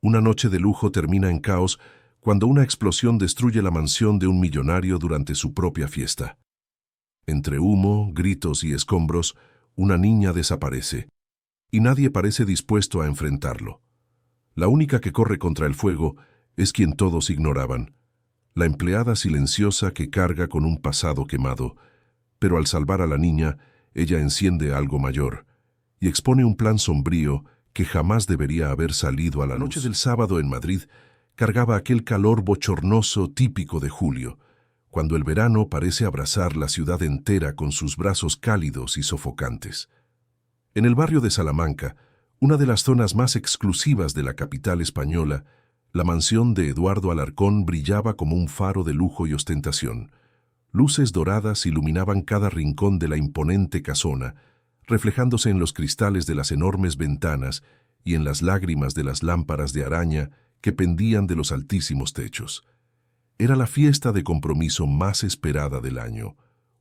Una noche de lujo termina en caos cuando una explosión destruye la mansión de un millonario durante su propia fiesta. Entre humo, gritos y escombros, una niña desaparece, y nadie parece dispuesto a enfrentarlo. La única que corre contra el fuego es quien todos ignoraban, la empleada silenciosa que carga con un pasado quemado, pero al salvar a la niña, ella enciende algo mayor y expone un plan sombrío que jamás debería haber salido a la luz. La noche del sábado en Madrid cargaba aquel calor bochornoso típico de julio, cuando el verano parece abrazar la ciudad entera con sus brazos cálidos y sofocantes. En el barrio de Salamanca, una de las zonas más exclusivas de la capital española, la mansión de Eduardo Alarcón brillaba como un faro de lujo y ostentación. Luces doradas iluminaban cada rincón de la imponente casona, reflejándose en los cristales de las enormes ventanas y en las lágrimas de las lámparas de araña que pendían de los altísimos techos. Era la fiesta de compromiso más esperada del año,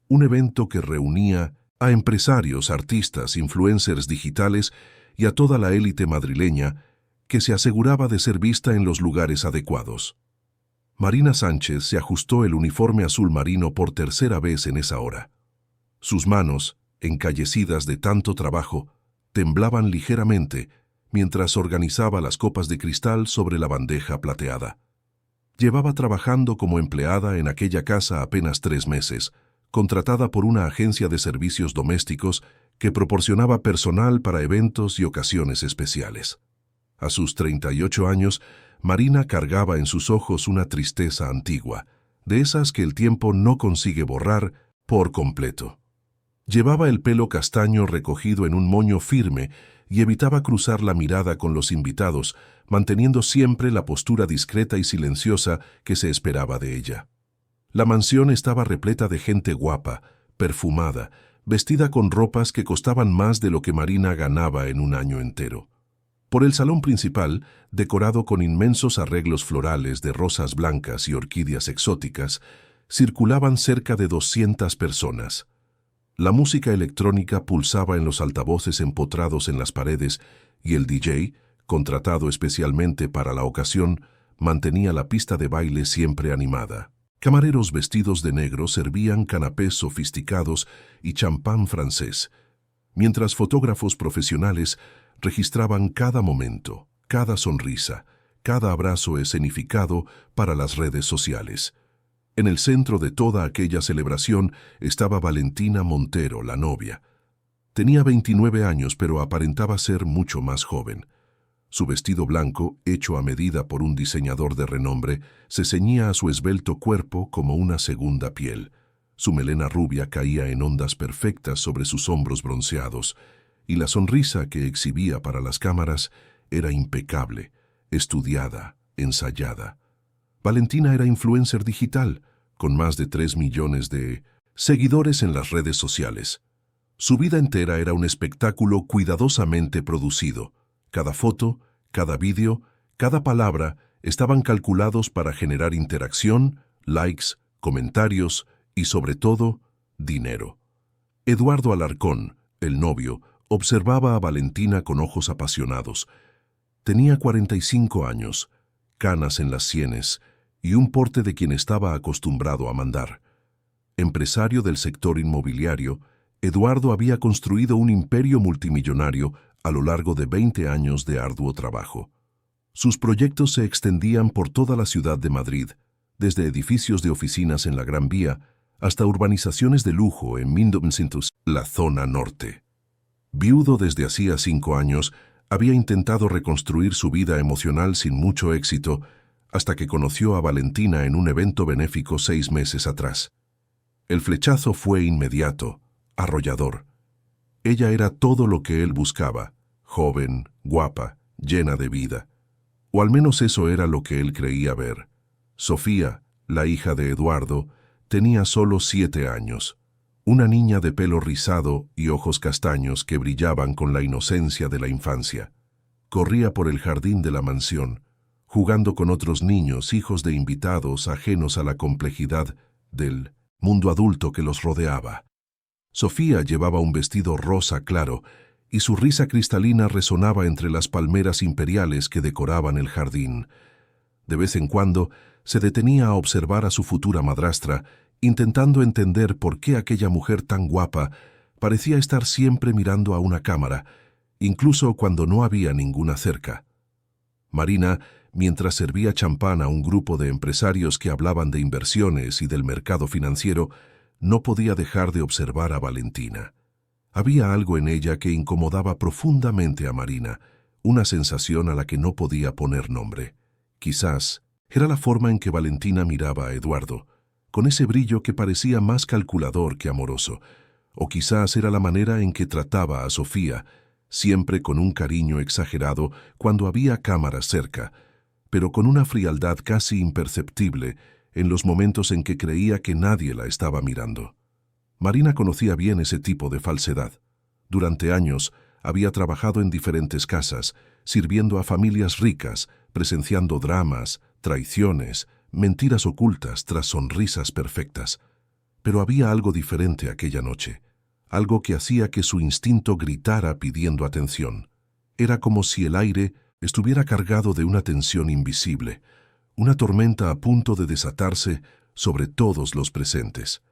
un evento que reunía a empresarios, artistas, influencers digitales y a toda la élite madrileña que se aseguraba de ser vista en los lugares adecuados. Marina Sánchez se ajustó el uniforme azul marino por tercera vez en esa hora. Sus manos, encallecidas de tanto trabajo, temblaban ligeramente mientras organizaba las copas de cristal sobre la bandeja plateada. Llevaba trabajando como empleada en aquella casa apenas 3 meses, contratada por una agencia de servicios domésticos que proporcionaba personal para eventos y ocasiones especiales. A sus 38 años, Marina cargaba en sus ojos una tristeza antigua, de esas que el tiempo no consigue borrar por completo. Llevaba el pelo castaño recogido en un moño firme y evitaba cruzar la mirada con los invitados, manteniendo siempre la postura discreta y silenciosa que se esperaba de ella. La mansión estaba repleta de gente guapa, perfumada, vestida con ropas que costaban más de lo que Marina ganaba en un año entero. Por el salón principal, decorado con inmensos arreglos florales de rosas blancas y orquídeas exóticas, circulaban cerca de 200 personas. La música electrónica pulsaba en los altavoces empotrados en las paredes y el DJ, contratado especialmente para la ocasión, mantenía la pista de baile siempre animada. Camareros vestidos de negro servían canapés sofisticados y champán francés, mientras fotógrafos profesionales registraban cada momento, cada sonrisa, cada abrazo escenificado para las redes sociales. En el centro de toda aquella celebración estaba Valentina Montero, la novia. Tenía 29 años, pero aparentaba ser mucho más joven. Su vestido blanco, hecho a medida por un diseñador de renombre, se ceñía a su esbelto cuerpo como una segunda piel. Su melena rubia caía en ondas perfectas sobre sus hombros bronceados, y la sonrisa que exhibía para las cámaras era impecable, estudiada, ensayada. Valentina era influencer digital, con más de 3 millones de seguidores en las redes sociales. Su vida entera era un espectáculo cuidadosamente producido. Cada foto, cada vídeo, cada palabra estaban calculados para generar interacción, likes, comentarios y, sobre todo, dinero. Eduardo Alarcón, el novio, observaba a Valentina con ojos apasionados. Tenía 45 años, canas en las sienes y un porte de quien estaba acostumbrado a mandar. Empresario del sector inmobiliario, Eduardo había construido un imperio multimillonario a lo largo de 20 años de arduo trabajo. Sus proyectos se extendían por toda la ciudad de Madrid, desde edificios de oficinas en la Gran Vía hasta urbanizaciones de lujo en 1900, la zona norte. Viudo desde hacía 5 años, había intentado reconstruir su vida emocional sin mucho éxito hasta que conoció a Valentina en un evento benéfico 6 meses atrás. El flechazo fue inmediato, arrollador. Ella era todo lo que él buscaba, joven, guapa, llena de vida. O al menos eso era lo que él creía ver. Sofía, la hija de Eduardo, tenía solo 7 años. Una niña de pelo rizado y ojos castaños que brillaban con la inocencia de la infancia. Corría por el jardín de la mansión, jugando con otros niños, hijos de invitados ajenos a la complejidad del mundo adulto que los rodeaba. Sofía llevaba un vestido rosa claro y su risa cristalina resonaba entre las palmeras imperiales que decoraban el jardín. De vez en cuando se detenía a observar a su futura madrastra, intentando entender por qué aquella mujer tan guapa parecía estar siempre mirando a una cámara, incluso cuando no había ninguna cerca. Marina, mientras servía champán a un grupo de empresarios que hablaban de inversiones y del mercado financiero, no podía dejar de observar a Valentina. Había algo en ella que incomodaba profundamente a Marina, una sensación a la que no podía poner nombre. Quizás era la forma en que Valentina miraba a Eduardo, con ese brillo que parecía más calculador que amoroso, o quizás era la manera en que trataba a Sofía, siempre con un cariño exagerado cuando había cámaras cerca, pero con una frialdad casi imperceptible en los momentos en que creía que nadie la estaba mirando. Marina conocía bien ese tipo de falsedad. Durante años había trabajado en diferentes casas, sirviendo a familias ricas, presenciando dramas, traiciones, mentiras ocultas tras sonrisas perfectas. Pero había algo diferente aquella noche, algo que hacía que su instinto gritara pidiendo atención. Era como si el aire estuviera cargado de una tensión invisible, una tormenta a punto de desatarse sobre todos los presentes.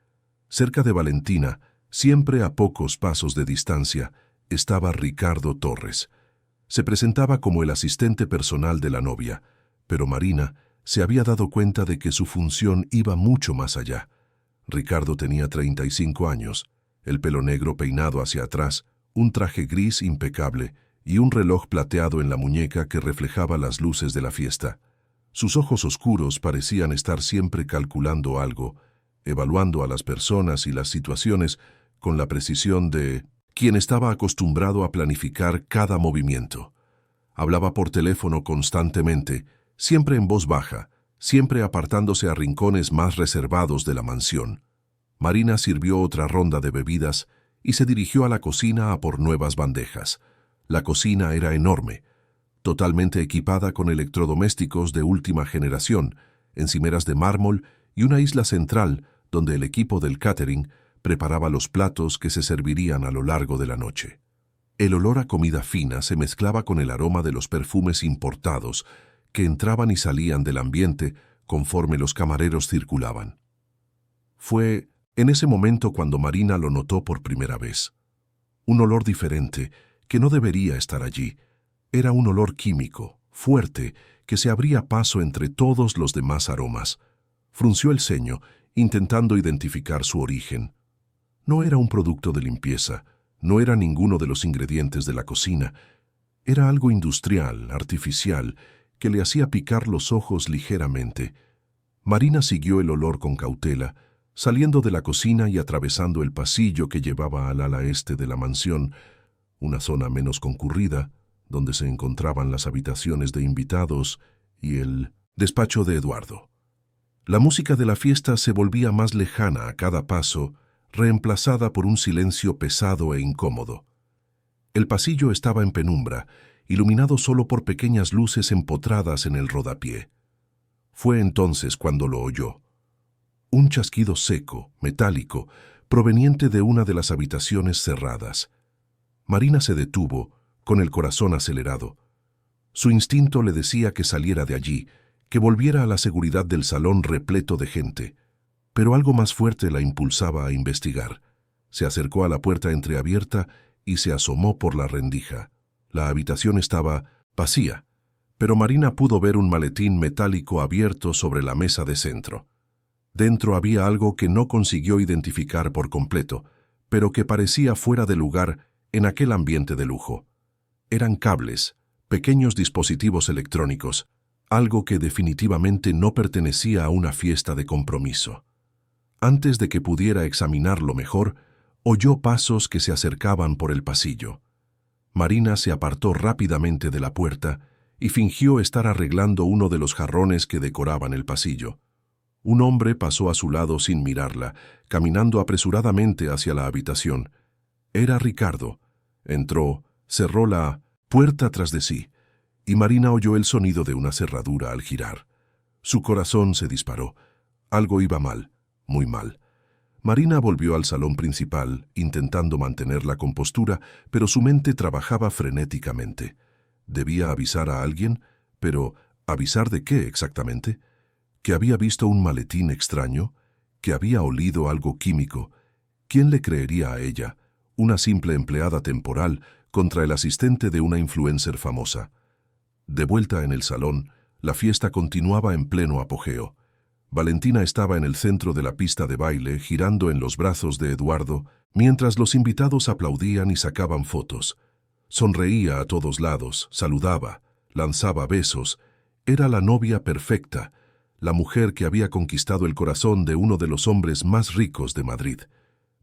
Cerca de Valentina, siempre a pocos pasos de distancia, estaba Ricardo Torres. Se presentaba como el asistente personal de la novia, pero Marina se había dado cuenta de que su función iba mucho más allá. Ricardo tenía 35 años, el pelo negro peinado hacia atrás, un traje gris impecable y un reloj plateado en la muñeca que reflejaba las luces de la fiesta. Sus ojos oscuros parecían estar siempre calculando algo, evaluando a las personas y las situaciones con la precisión de quien estaba acostumbrado a planificar cada movimiento. Hablaba por teléfono constantemente, siempre en voz baja, siempre apartándose a rincones más reservados de la mansión. Marina sirvió otra ronda de bebidas y se dirigió a la cocina a por nuevas bandejas. La cocina era enorme, totalmente equipada con electrodomésticos de última generación, encimeras de mármol y una isla central donde el equipo del catering preparaba los platos que se servirían a lo largo de la noche. El olor a comida fina se mezclaba con el aroma de los perfumes importados que entraban y salían del ambiente conforme los camareros circulaban. Fue en ese momento cuando Marina lo notó por primera vez. Un olor diferente, que no debería estar allí. Era un olor químico, fuerte, que se abría paso entre todos los demás aromas. Frunció el ceño, intentando identificar su origen. No era un producto de limpieza, no era ninguno de los ingredientes de la cocina. Era algo industrial, artificial, que le hacía picar los ojos ligeramente. Marina siguió el olor con cautela, saliendo de la cocina y atravesando el pasillo que llevaba al ala este de la mansión, una zona menos concurrida, donde se encontraban las habitaciones de invitados y el despacho de Eduardo. La música de la fiesta se volvía más lejana a cada paso, reemplazada por un silencio pesado e incómodo. El pasillo estaba en penumbra, iluminado solo por pequeñas luces empotradas en el rodapié. Fue entonces cuando lo oyó. Un chasquido seco, metálico, proveniente de una de las habitaciones cerradas. Marina se detuvo, con el corazón acelerado. Su instinto le decía que saliera de allí, que volviera a la seguridad del salón repleto de gente. Pero algo más fuerte la impulsaba a investigar. Se acercó a la puerta entreabierta y se asomó por la rendija. La habitación estaba vacía, pero Marina pudo ver un maletín metálico abierto sobre la mesa de centro. Dentro había algo que no consiguió identificar por completo, pero que parecía fuera de lugar en aquel ambiente de lujo. Eran cables, pequeños dispositivos electrónicos, algo que definitivamente no pertenecía a una fiesta de compromiso. Antes de que pudiera examinarlo mejor, oyó pasos que se acercaban por el pasillo. Marina se apartó rápidamente de la puerta y fingió estar arreglando uno de los jarrones que decoraban el pasillo. Un hombre pasó a su lado sin mirarla, caminando apresuradamente hacia la habitación. Era Ricardo. Entró, cerró la puerta tras de sí, y Marina oyó el sonido de una cerradura al girar. Su corazón se disparó. Algo iba mal, muy mal. Marina volvió al salón principal, intentando mantener la compostura, pero su mente trabajaba frenéticamente. Debía avisar a alguien, pero ¿avisar de qué exactamente? ¿Que había visto un maletín extraño? ¿Que había olido algo químico? ¿Quién le creería a ella, una simple empleada temporal, contra el asistente de una influencer famosa? De vuelta en el salón, la fiesta continuaba en pleno apogeo. Valentina estaba en el centro de la pista de baile, girando en los brazos de Eduardo, mientras los invitados aplaudían y sacaban fotos. Sonreía a todos lados, saludaba, lanzaba besos. Era la novia perfecta, la mujer que había conquistado el corazón de uno de los hombres más ricos de Madrid.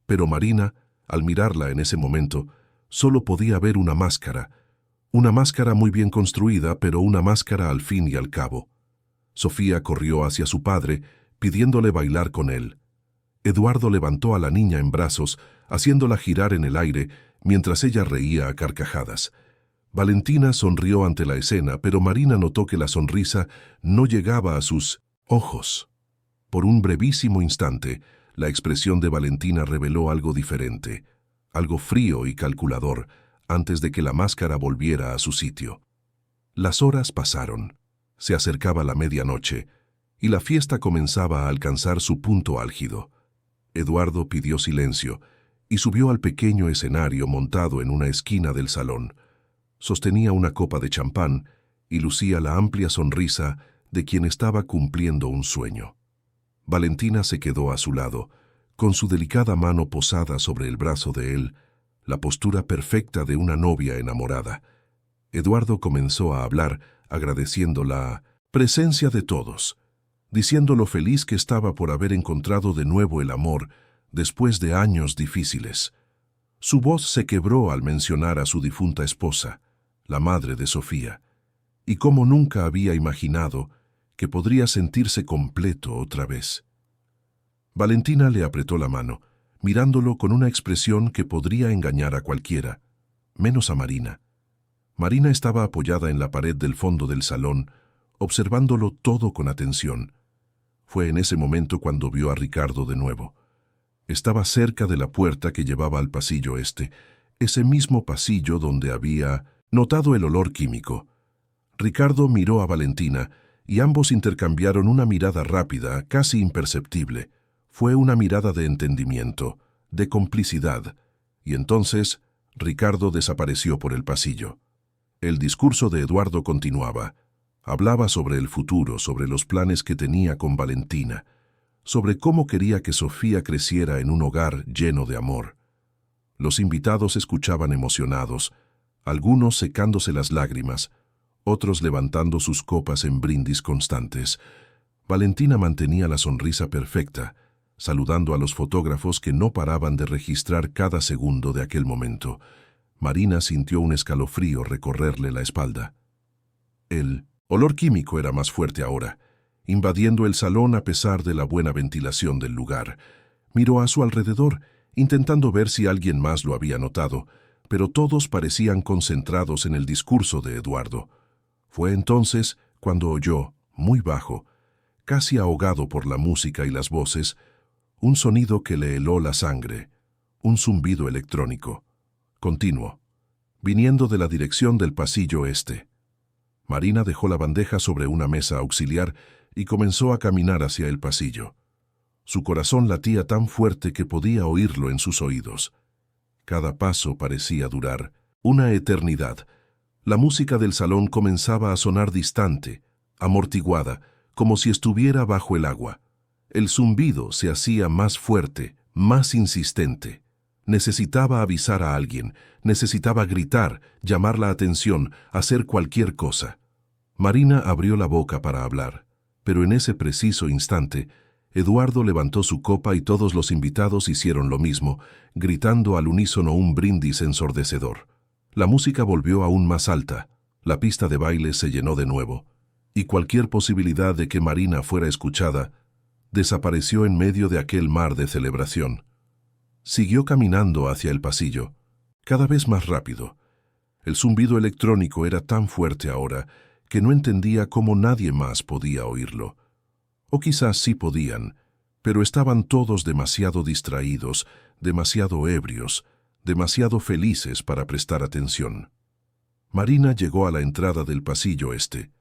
Pero Marina, al mirarla en ese momento, solo podía ver una máscara muy bien construida, pero una máscara al fin y al cabo. Sofía corrió hacia su padre, pidiéndole bailar con él. Eduardo levantó a la niña en brazos, haciéndola girar en el aire, mientras ella reía a carcajadas. Valentina sonrió ante la escena, pero Marina notó que la sonrisa no llegaba a sus ojos. Por un brevísimo instante, la expresión de Valentina reveló algo diferente, algo frío y calculador, antes de que la máscara volviera a su sitio. Las horas pasaron. Se acercaba la medianoche, y la fiesta comenzaba a alcanzar su punto álgido. Eduardo pidió silencio y subió al pequeño escenario montado en una esquina del salón. Sostenía una copa de champán y lucía la amplia sonrisa de quien estaba cumpliendo un sueño. Valentina se quedó a su lado, con su delicada mano posada sobre el brazo de él, la postura perfecta de una novia enamorada. Eduardo comenzó a hablar, agradeciendo la presencia de todos, diciendo lo feliz que estaba por haber encontrado de nuevo el amor después de años difíciles. Su voz se quebró al mencionar a su difunta esposa, la madre de Sofía, y cómo nunca había imaginado que podría sentirse completo otra vez. Valentina le apretó la mano, mirándolo con una expresión que podría engañar a cualquiera, menos a Marina. Marina estaba apoyada en la pared del fondo del salón, observándolo todo con atención. Fue en ese momento cuando vio a Ricardo de nuevo. Estaba cerca de la puerta que llevaba al pasillo ese mismo pasillo donde había notado el olor químico. Ricardo miró a Valentina y ambos intercambiaron una mirada rápida, casi imperceptible. Fue una mirada de entendimiento, de complicidad, y entonces Ricardo desapareció por el pasillo. El discurso de Eduardo continuaba. Hablaba sobre el futuro, sobre los planes que tenía con Valentina, sobre cómo quería que Sofía creciera en un hogar lleno de amor. Los invitados escuchaban emocionados, algunos secándose las lágrimas, otros levantando sus copas en brindis constantes. Valentina mantenía la sonrisa perfecta, saludando a los fotógrafos que no paraban de registrar cada segundo de aquel momento. Marina sintió un escalofrío recorrerle la espalda. El olor químico era más fuerte ahora, invadiendo el salón a pesar de la buena ventilación del lugar. Miró a su alrededor, intentando ver si alguien más lo había notado, pero todos parecían concentrados en el discurso de Eduardo. Fue entonces cuando oyó, muy bajo, casi ahogado por la música y las voces, un sonido que le heló la sangre, un zumbido electrónico, continuo, viniendo de la dirección del pasillo este. Marina dejó la bandeja sobre una mesa auxiliar y comenzó a caminar hacia el pasillo. Su corazón latía tan fuerte que podía oírlo en sus oídos. Cada paso parecía durar una eternidad. La música del salón comenzaba a sonar distante, amortiguada, como si estuviera bajo el agua. El zumbido se hacía más fuerte, más insistente. Necesitaba avisar a alguien, necesitaba gritar, llamar la atención, hacer cualquier cosa. Marina abrió la boca para hablar, pero en ese preciso instante, Eduardo levantó su copa y todos los invitados hicieron lo mismo, gritando al unísono un brindis ensordecedor. La música volvió aún más alta, la pista de baile se llenó de nuevo, y cualquier posibilidad de que Marina fuera escuchada desapareció en medio de aquel mar de celebración. Siguió caminando hacia el pasillo, cada vez más rápido. El zumbido electrónico era tan fuerte ahora que no entendía cómo nadie más podía oírlo. O quizás sí podían, Pero estaban todos demasiado distraídos, demasiado ebrios, demasiado felices para prestar atención. Marina llegó a la entrada del pasillo este.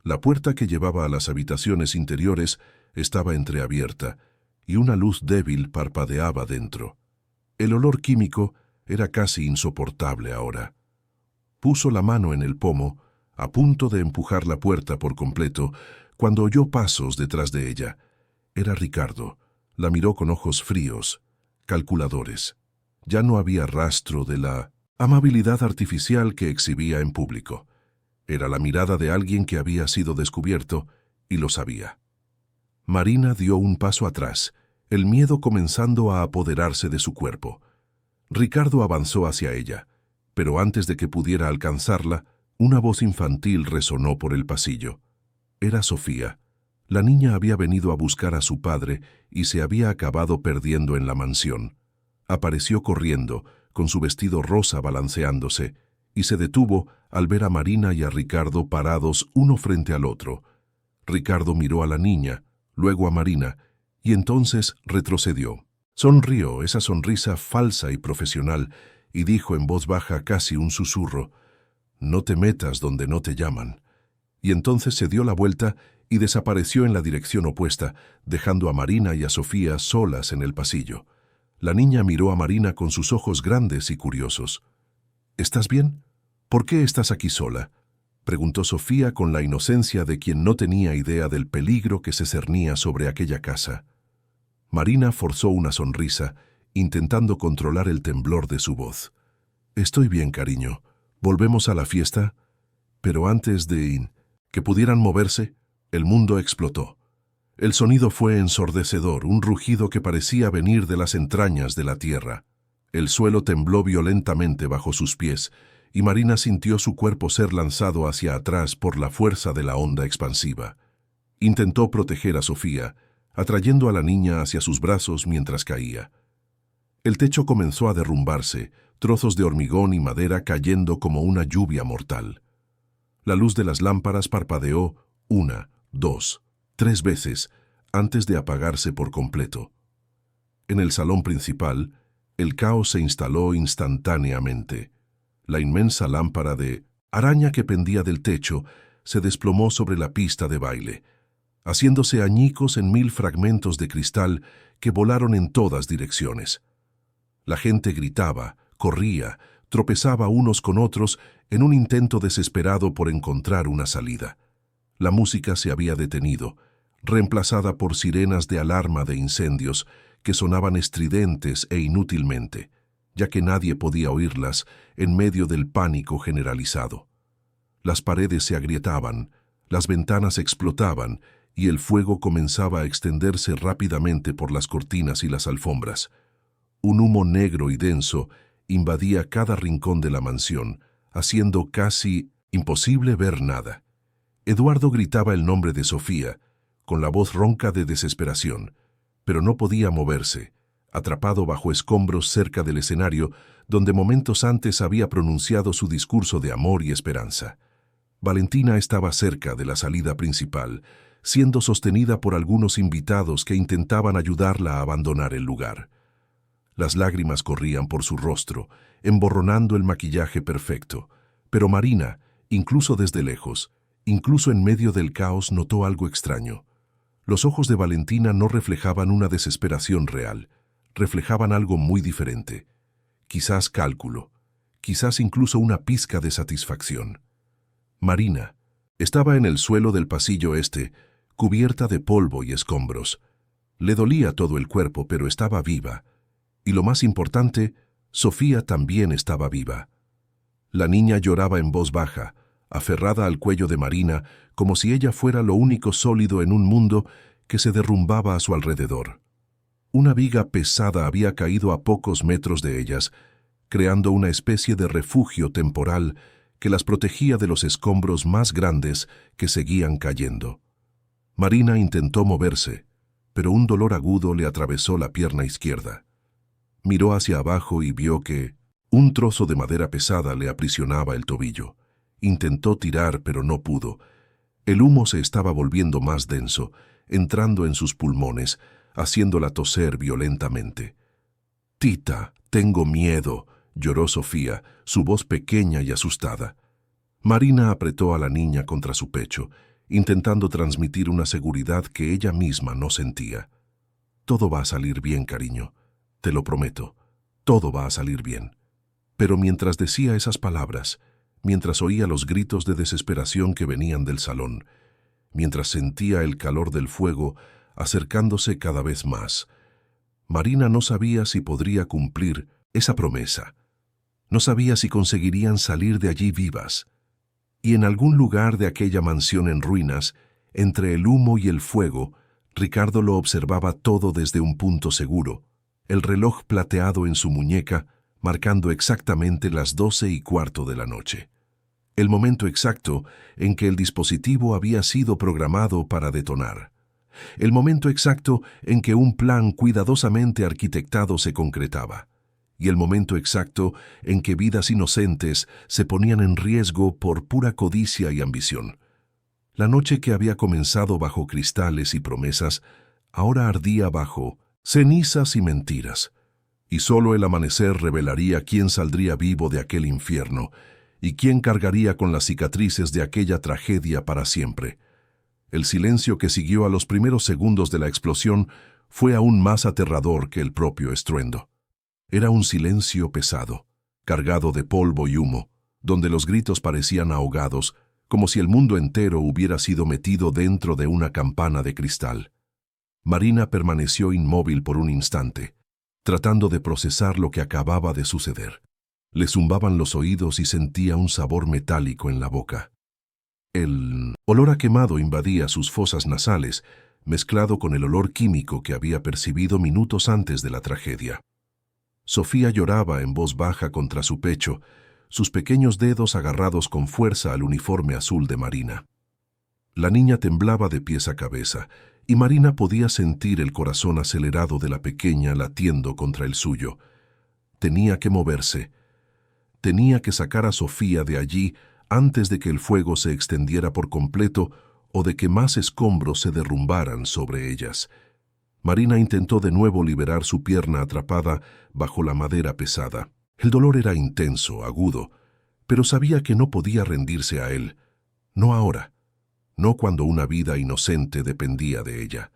La puerta que llevaba a las habitaciones interiores estaba entreabierta, y una luz débil parpadeaba dentro. El olor químico era casi insoportable ahora. Puso la mano en el pomo, a punto de empujar la puerta por completo, cuando oyó pasos detrás de ella. Era Ricardo. La miró con ojos fríos, calculadores. Ya no había rastro de la amabilidad artificial que exhibía en público. Era la mirada de alguien que había sido descubierto y lo sabía. Marina dio un paso atrás, el miedo comenzando a apoderarse de su cuerpo. Ricardo avanzó hacia ella, pero antes de que pudiera alcanzarla, una voz infantil resonó por el pasillo. Era Sofía. La niña había venido a buscar a su padre y se había acabado perdiendo en la mansión. Apareció corriendo, con su vestido rosa balanceándose, y se detuvo al ver a Marina y a Ricardo parados uno frente al otro. Ricardo miró a la niña, luego a Marina, y entonces retrocedió. Sonrió, esa sonrisa falsa y profesional, y dijo en voz baja, casi un susurro: «No te metas donde no te llaman». Y entonces se dio la vuelta y desapareció en la dirección opuesta, dejando a Marina y a Sofía solas en el pasillo. La niña miró a Marina con sus ojos grandes y curiosos. «¿Estás bien? ¿Por qué estás aquí sola?», preguntó Sofía con la inocencia de quien no tenía idea del peligro que se cernía sobre aquella casa. Marina forzó una sonrisa, intentando controlar el temblor de su voz. «Estoy bien, cariño. ¿Volvemos a la fiesta?». Pero antes de que pudieran moverse, el mundo explotó. El sonido fue ensordecedor, un rugido que parecía venir de las entrañas de la tierra. El suelo tembló violentamente bajo sus pies, y Marina sintió su cuerpo ser lanzado hacia atrás por la fuerza de la onda expansiva. Intentó proteger a Sofía, atrayendo a la niña hacia sus brazos mientras caía. El techo comenzó a derrumbarse, trozos de hormigón y madera cayendo como una lluvia mortal. La luz de las lámparas parpadeó 1, 2, 3 veces antes de apagarse por completo. En el salón principal, el caos se instaló instantáneamente. La inmensa lámpara de araña que pendía del techo se desplomó sobre la pista de baile, haciéndose añicos en 1000 fragmentos de cristal que volaron en todas direcciones. La gente gritaba, corría, tropezaba unos con otros en un intento desesperado por encontrar una salida. La música se había detenido, reemplazada por sirenas de alarma de incendios que sonaban estridentes e inútilmente, ya que nadie podía oírlas en medio del pánico generalizado. Las paredes se agrietaban, las ventanas explotaban y el fuego comenzaba a extenderse rápidamente por las cortinas y las alfombras. Un humo negro y denso invadía cada rincón de la mansión, haciendo casi imposible ver nada. Eduardo gritaba el nombre de Sofía, con la voz ronca de desesperación, pero no podía moverse, atrapado bajo escombros cerca del escenario donde momentos antes había pronunciado su discurso de amor y esperanza. Valentina estaba cerca de la salida principal, siendo sostenida por algunos invitados que intentaban ayudarla a abandonar el lugar. Las lágrimas corrían por su rostro, emborronando el maquillaje perfecto, pero Marina, incluso desde lejos, incluso en medio del caos, notó algo extraño. Los ojos de Valentina no reflejaban una desesperación real, reflejaban algo muy diferente. Quizás cálculo, quizás incluso una pizca de satisfacción. Marina estaba en el suelo del pasillo este, cubierta de polvo y escombros. Le dolía todo el cuerpo, pero estaba viva. Y lo más importante, Sofía también estaba viva. La niña lloraba en voz baja, aferrada al cuello de Marina, como si ella fuera lo único sólido en un mundo que se derrumbaba a su alrededor. Una viga pesada había caído a pocos metros de ellas, creando una especie de refugio temporal que las protegía de los escombros más grandes que seguían cayendo. Marina intentó moverse, pero un dolor agudo le atravesó la pierna izquierda. Miró hacia abajo y vio que un trozo de madera pesada le aprisionaba el tobillo. Intentó tirar, pero no pudo. El humo se estaba volviendo más denso, entrando en sus pulmones, haciéndola toser violentamente. «Tita, tengo miedo», lloró Sofía, su voz pequeña y asustada. Marina apretó a la niña contra su pecho, intentando transmitir una seguridad que ella misma no sentía. «Todo va a salir bien, cariño. Te lo prometo. Todo va a salir bien». Pero mientras decía esas palabras, mientras oía los gritos de desesperación que venían del salón, mientras sentía el calor del fuego acercándose cada vez más, Marina no sabía si podría cumplir esa promesa. No sabía si conseguirían salir de allí vivas. Y en algún lugar de aquella mansión en ruinas, entre el humo y el fuego, Ricardo lo observaba todo desde un punto seguro, el reloj plateado en su muñeca, marcando exactamente las 12:15 de la noche. El momento exacto en que el dispositivo había sido programado para detonar. El momento exacto en que un plan cuidadosamente arquitectado se concretaba. Y el momento exacto en que vidas inocentes se ponían en riesgo por pura codicia y ambición. La noche que había comenzado bajo cristales y promesas, ahora ardía bajo cenizas y mentiras. Y solo el amanecer revelaría quién saldría vivo de aquel infierno y quién cargaría con las cicatrices de aquella tragedia para siempre. El silencio que siguió a los primeros segundos de la explosión fue aún más aterrador que el propio estruendo. Era un silencio pesado, cargado de polvo y humo, donde los gritos parecían ahogados, como si el mundo entero hubiera sido metido dentro de una campana de cristal. Marina permaneció inmóvil por un instante, tratando de procesar lo que acababa de suceder. Le zumbaban los oídos y sentía un sabor metálico en la boca. El olor a quemado invadía sus fosas nasales, mezclado con el olor químico que había percibido minutos antes de la tragedia. Sofía lloraba en voz baja contra su pecho, sus pequeños dedos agarrados con fuerza al uniforme azul de Marina. La niña temblaba de pies a cabeza, y Marina podía sentir el corazón acelerado de la pequeña latiendo contra el suyo. Tenía que moverse. Tenía que sacar a Sofía de allí antes de que el fuego se extendiera por completo o de que más escombros se derrumbaran sobre ellas. Marina intentó de nuevo liberar su pierna atrapada bajo la madera pesada. El dolor era intenso, agudo, pero sabía que no podía rendirse a él. No ahora. No cuando una vida inocente dependía de ella.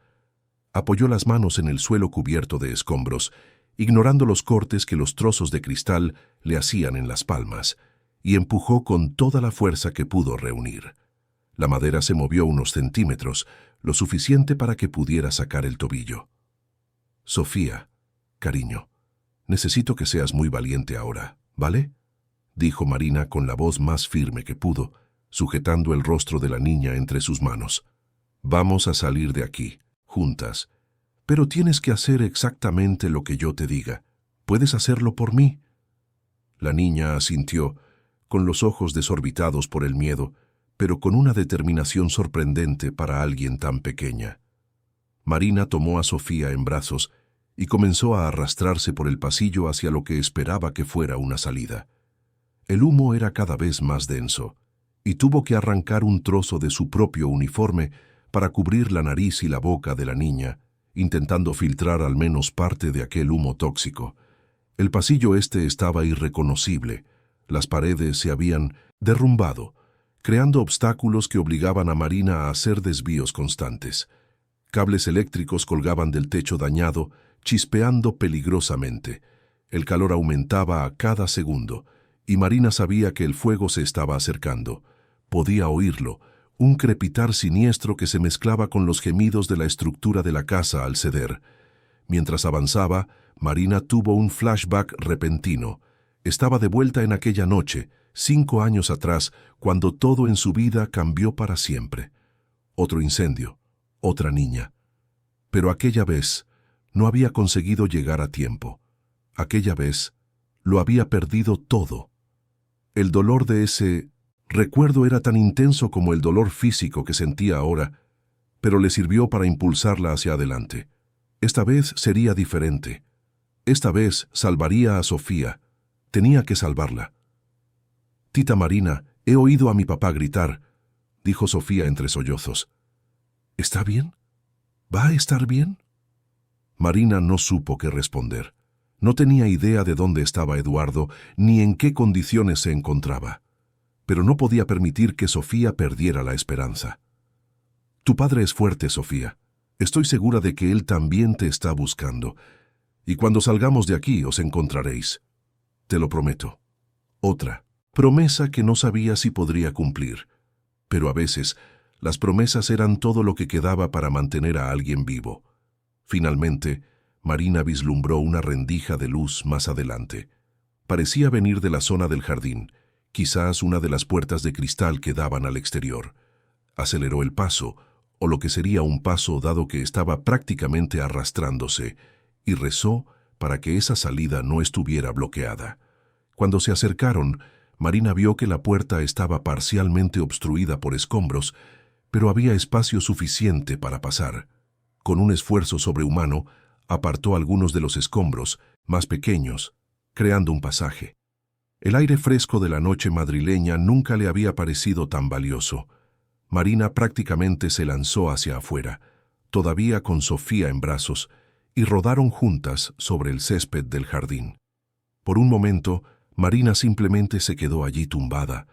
Apoyó las manos en el suelo cubierto de escombros, ignorando los cortes que los trozos de cristal le hacían en las palmas, y empujó con toda la fuerza que pudo reunir. La madera se movió unos centímetros, lo suficiente para que pudiera sacar el tobillo. «Sofía, cariño, necesito que seas muy valiente ahora, ¿vale?», dijo Marina con la voz más firme que pudo, sujetando el rostro de la niña entre sus manos. «Vamos a salir de aquí, juntas. Pero tienes que hacer exactamente lo que yo te diga. ¿Puedes hacerlo por mí?». La niña asintió, con los ojos desorbitados por el miedo, pero con una determinación sorprendente para alguien tan pequeña. Marina tomó a Sofía en brazos y comenzó a arrastrarse por el pasillo hacia lo que esperaba que fuera una salida. El humo era cada vez más denso, y tuvo que arrancar un trozo de su propio uniforme para cubrir la nariz y la boca de la niña, intentando filtrar al menos parte de aquel humo tóxico. El pasillo estaba irreconocible. Las paredes se habían derrumbado, creando obstáculos que obligaban a Marina a hacer desvíos constantes. Cables eléctricos colgaban del techo dañado, chispeando peligrosamente. El calor aumentaba a cada segundo, y Marina sabía que el fuego se estaba acercando. Podía oírlo, un crepitar siniestro que se mezclaba con los gemidos de la estructura de la casa al ceder. Mientras avanzaba, Marina tuvo un flashback repentino. Estaba de vuelta en aquella noche, 5 años atrás, cuando todo en su vida cambió para siempre. Otro incendio, otra niña. Pero aquella vez no había conseguido llegar a tiempo. Aquella vez lo había perdido todo. El dolor de ese recuerdo era tan intenso como el dolor físico que sentía ahora, pero le sirvió para impulsarla hacia adelante. Esta vez sería diferente. Esta vez salvaría a Sofía. Tenía que salvarla. «Tita Marina, he oído a mi papá gritar», dijo Sofía entre sollozos. «¿Está bien? ¿Va a estar bien?». Marina no supo qué responder. No tenía idea de dónde estaba Eduardo ni en qué condiciones se encontraba. Pero no podía permitir que Sofía perdiera la esperanza. Tu padre es fuerte, Sofía. Estoy segura de que él también te está buscando. Y cuando salgamos de aquí os encontraréis. Te lo prometo. Otra promesa que no sabía si podría cumplir. Pero a veces, las promesas eran todo lo que quedaba para mantener a alguien vivo. Finalmente, Marina vislumbró una rendija de luz más adelante. Parecía venir de la zona del jardín, quizás una de las puertas de cristal que daban al exterior. Aceleró el paso, o lo que sería un paso dado que estaba prácticamente arrastrándose, y rezó para que esa salida no estuviera bloqueada. Cuando se acercaron, Marina vio que la puerta estaba parcialmente obstruida por escombros, pero había espacio suficiente para pasar. Con un esfuerzo sobrehumano, apartó algunos de los escombros, más pequeños, creando un pasaje. El aire fresco de la noche madrileña nunca le había parecido tan valioso. Marina prácticamente se lanzó hacia afuera, todavía con Sofía en brazos, y rodaron juntas sobre el césped del jardín. Por un momento, Marina simplemente se quedó allí tumbada,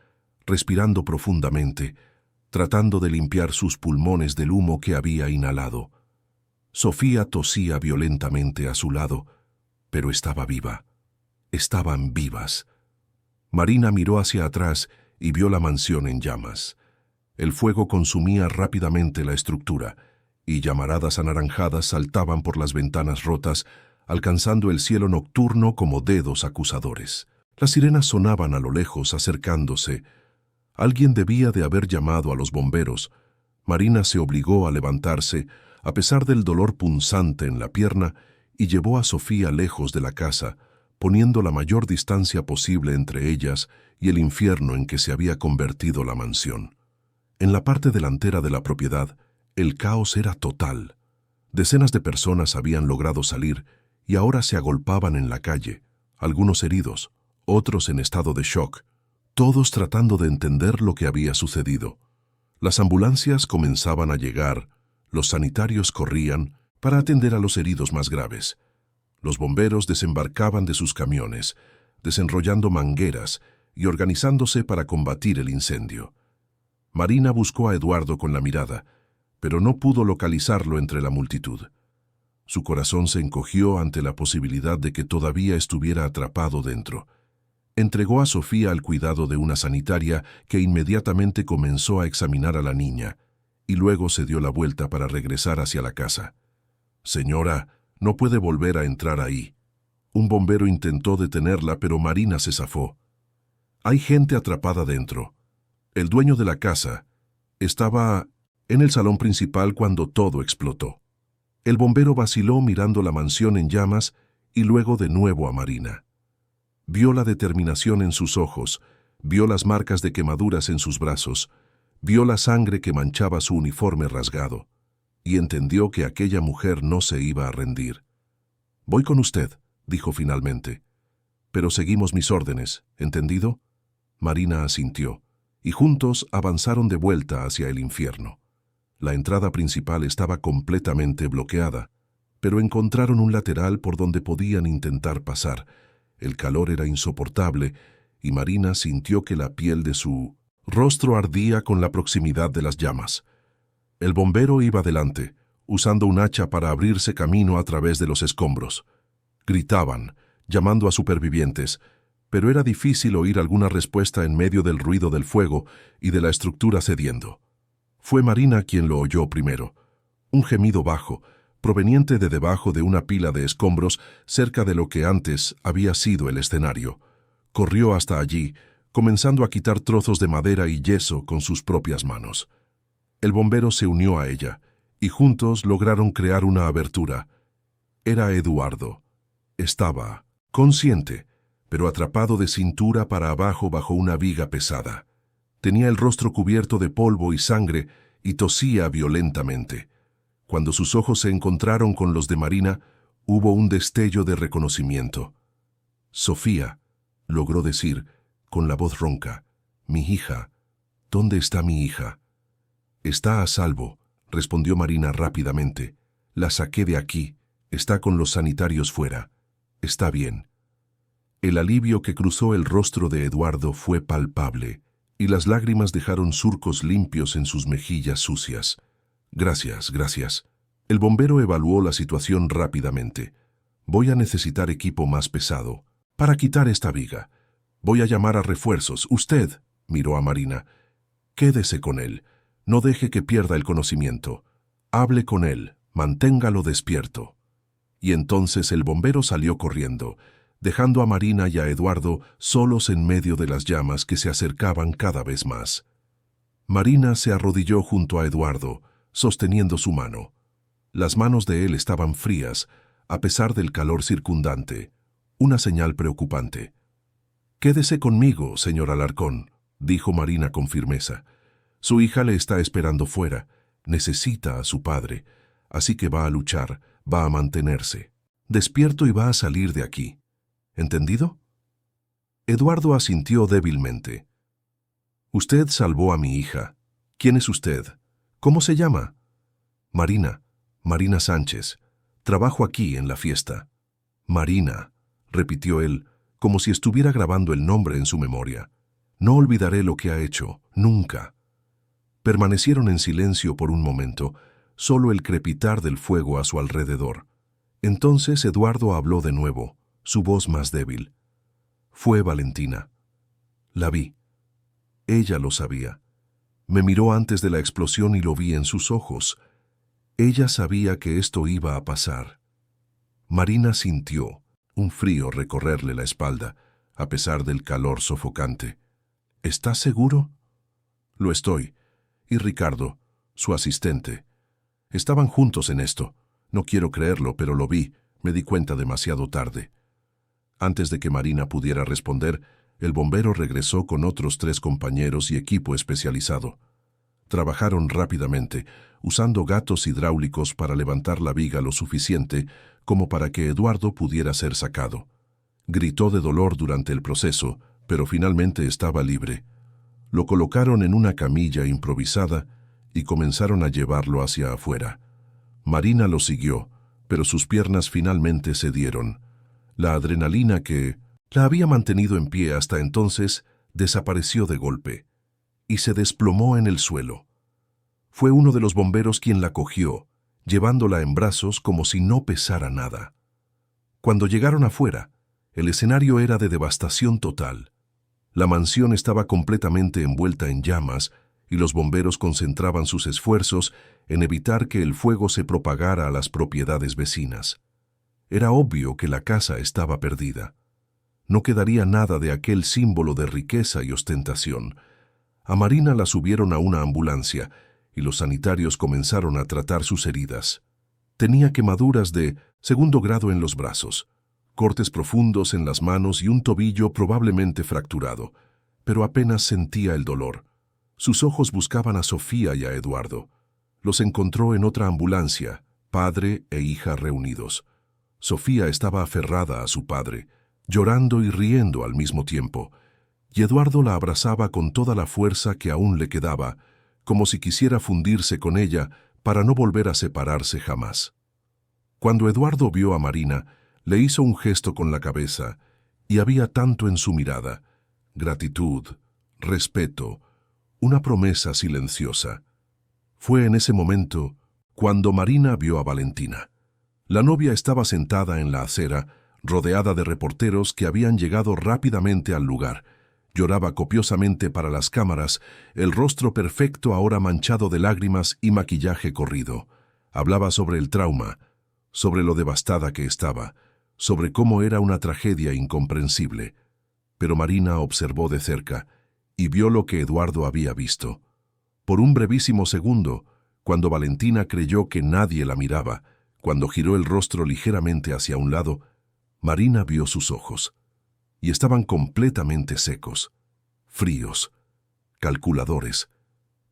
respirando profundamente, tratando de limpiar sus pulmones del humo que había inhalado. Sofía tosía violentamente a su lado, pero estaba viva. Estaban vivas. Marina miró hacia atrás y vio la mansión en llamas. El fuego consumía rápidamente la estructura, y llamaradas anaranjadas saltaban por las ventanas rotas, alcanzando el cielo nocturno como dedos acusadores. Las sirenas sonaban a lo lejos, acercándose. Alguien debía de haber llamado a los bomberos. Marina se obligó a levantarse, a pesar del dolor punzante en la pierna, y llevó a Sofía lejos de la casa, poniendo la mayor distancia posible entre ellas y el infierno en que se había convertido la mansión. En la parte delantera de la propiedad, el caos era total. Decenas de personas habían logrado salir y ahora se agolpaban en la calle, algunos heridos, otros en estado de shock, todos tratando de entender lo que había sucedido. Las ambulancias comenzaban a llegar, los sanitarios corrían para atender a los heridos más graves. Los bomberos desembarcaban de sus camiones, desenrollando mangueras y organizándose para combatir el incendio. Marina buscó a Eduardo con la mirada, pero no pudo localizarlo entre la multitud. Su corazón se encogió ante la posibilidad de que todavía estuviera atrapado dentro. Entregó a Sofía al cuidado de una sanitaria que inmediatamente comenzó a examinar a la niña, y luego se dio la vuelta para regresar hacia la casa. «Señora, no puede volver a entrar ahí». Un bombero intentó detenerla, pero Marina se zafó. «Hay gente atrapada dentro. El dueño de la casa estaba en el salón principal cuando todo explotó». El bombero vaciló mirando la mansión en llamas y luego de nuevo a Marina. Vio la determinación en sus ojos, vio las marcas de quemaduras en sus brazos, vio la sangre que manchaba su uniforme rasgado, y entendió que aquella mujer no se iba a rendir. «Voy con usted», dijo finalmente. «Pero seguimos mis órdenes, ¿entendido?» Marina asintió, y juntos avanzaron de vuelta hacia el infierno. La entrada principal estaba completamente bloqueada, pero encontraron un lateral por donde podían intentar pasar. El calor era insoportable, y Marina sintió que la piel de su rostro ardía con la proximidad de las llamas. El bombero iba delante, usando un hacha para abrirse camino a través de los escombros. Gritaban, llamando a supervivientes, pero era difícil oír alguna respuesta en medio del ruido del fuego y de la estructura cediendo. Fue Marina quien lo oyó primero. Un gemido bajo, proveniente de debajo de una pila de escombros cerca de lo que antes había sido el escenario. Corrió hasta allí, comenzando a quitar trozos de madera y yeso con sus propias manos. El bombero se unió a ella, y juntos lograron crear una abertura. Era Eduardo. Estaba consciente, pero atrapado de cintura para abajo bajo una viga pesada. Tenía el rostro cubierto de polvo y sangre y tosía violentamente. Cuando sus ojos se encontraron con los de Marina, hubo un destello de reconocimiento. «Sofía», logró decir, con la voz ronca, «mi hija, ¿dónde está mi hija?» «Está a salvo», respondió Marina rápidamente. «La saqué de aquí. Está con los sanitarios fuera. Está bien. El alivio que cruzó el rostro de Eduardo fue palpable, y las lágrimas dejaron surcos limpios en sus mejillas sucias. Gracias, gracias. El bombero evaluó la situación rápidamente. Voy a necesitar equipo más pesado para quitar esta viga. Voy a llamar a refuerzos. Usted, miró a Marina, quédese con él. No deje que pierda el conocimiento. Hable con él, manténgalo despierto. Y entonces el bombero salió corriendo, dejando a Marina y a Eduardo solos en medio de las llamas que se acercaban cada vez más. Marina se arrodilló junto a Eduardo, sosteniendo su mano. Las manos de él estaban frías, a pesar del calor circundante, una señal preocupante. «Quédese conmigo, señor Alarcón», dijo Marina con firmeza. «Su hija le está esperando fuera. Necesita a su padre, así que va a luchar, va a mantenerse. Despierto y va a salir de aquí. ¿Entendido?» Eduardo asintió débilmente. «Usted salvó a mi hija. ¿Quién es usted? ¿Cómo se llama?» «Marina, Marina Sánchez. Trabajo aquí en la fiesta». «Marina», repitió él, como si estuviera grabando el nombre en su memoria. «No olvidaré lo que ha hecho, nunca». Permanecieron en silencio por un momento, solo el crepitar del fuego a su alrededor. Entonces Eduardo habló de nuevo, su voz más débil. «Fue Valentina. La vi. Ella lo sabía. Me miró antes de la explosión y lo vi en sus ojos. Ella sabía que esto iba a pasar». Marina sintió un frío recorrerle la espalda, a pesar del calor sofocante. «¿Estás seguro?» «Lo estoy. Y Ricardo, su asistente. Estaban juntos en esto. No quiero creerlo, pero lo vi. Me di cuenta demasiado tarde». Antes de que Marina pudiera responder, el bombero regresó con otros 3 compañeros y equipo especializado. Trabajaron rápidamente, usando gatos hidráulicos para levantar la viga lo suficiente como para que Eduardo pudiera ser sacado. Gritó de dolor durante el proceso, pero finalmente estaba libre. Lo colocaron en una camilla improvisada y comenzaron a llevarlo hacia afuera. Marina lo siguió, pero sus piernas finalmente cedieron. La adrenalina que la había mantenido en pie hasta entonces desapareció de golpe y se desplomó en el suelo. Fue uno de los bomberos quien la cogió, llevándola en brazos como si no pesara nada. Cuando llegaron afuera, el escenario era de devastación total. La mansión estaba completamente envuelta en llamas y los bomberos concentraban sus esfuerzos en evitar que el fuego se propagara a las propiedades vecinas. Era obvio que la casa estaba perdida. No quedaría nada de aquel símbolo de riqueza y ostentación. A Marina la subieron a una ambulancia y los sanitarios comenzaron a tratar sus heridas. Tenía quemaduras de 2º grado en los brazos, cortes profundos en las manos y un tobillo probablemente fracturado, pero apenas sentía el dolor. Sus ojos buscaban a Sofía y a Eduardo. Los encontró en otra ambulancia, padre e hija reunidos. Sofía estaba aferrada a su padre, llorando y riendo al mismo tiempo, y Eduardo la abrazaba con toda la fuerza que aún le quedaba, como si quisiera fundirse con ella para no volver a separarse jamás. Cuando Eduardo vio a Marina, le hizo un gesto con la cabeza, y había tanto en su mirada: gratitud, respeto, una promesa silenciosa. Fue en ese momento cuando Marina vio a Valentina. La novia estaba sentada en la acera, rodeada de reporteros que habían llegado rápidamente al lugar. Lloraba copiosamente para las cámaras, el rostro perfecto ahora manchado de lágrimas y maquillaje corrido. Hablaba sobre el trauma, sobre lo devastada que estaba, sobre cómo era una tragedia incomprensible. Pero Marina observó de cerca y vio lo que Eduardo había visto. Por un brevísimo segundo, cuando Valentina creyó que nadie la miraba, cuando giró el rostro ligeramente hacia un lado, Marina vio sus ojos, y estaban completamente secos, fríos, calculadores,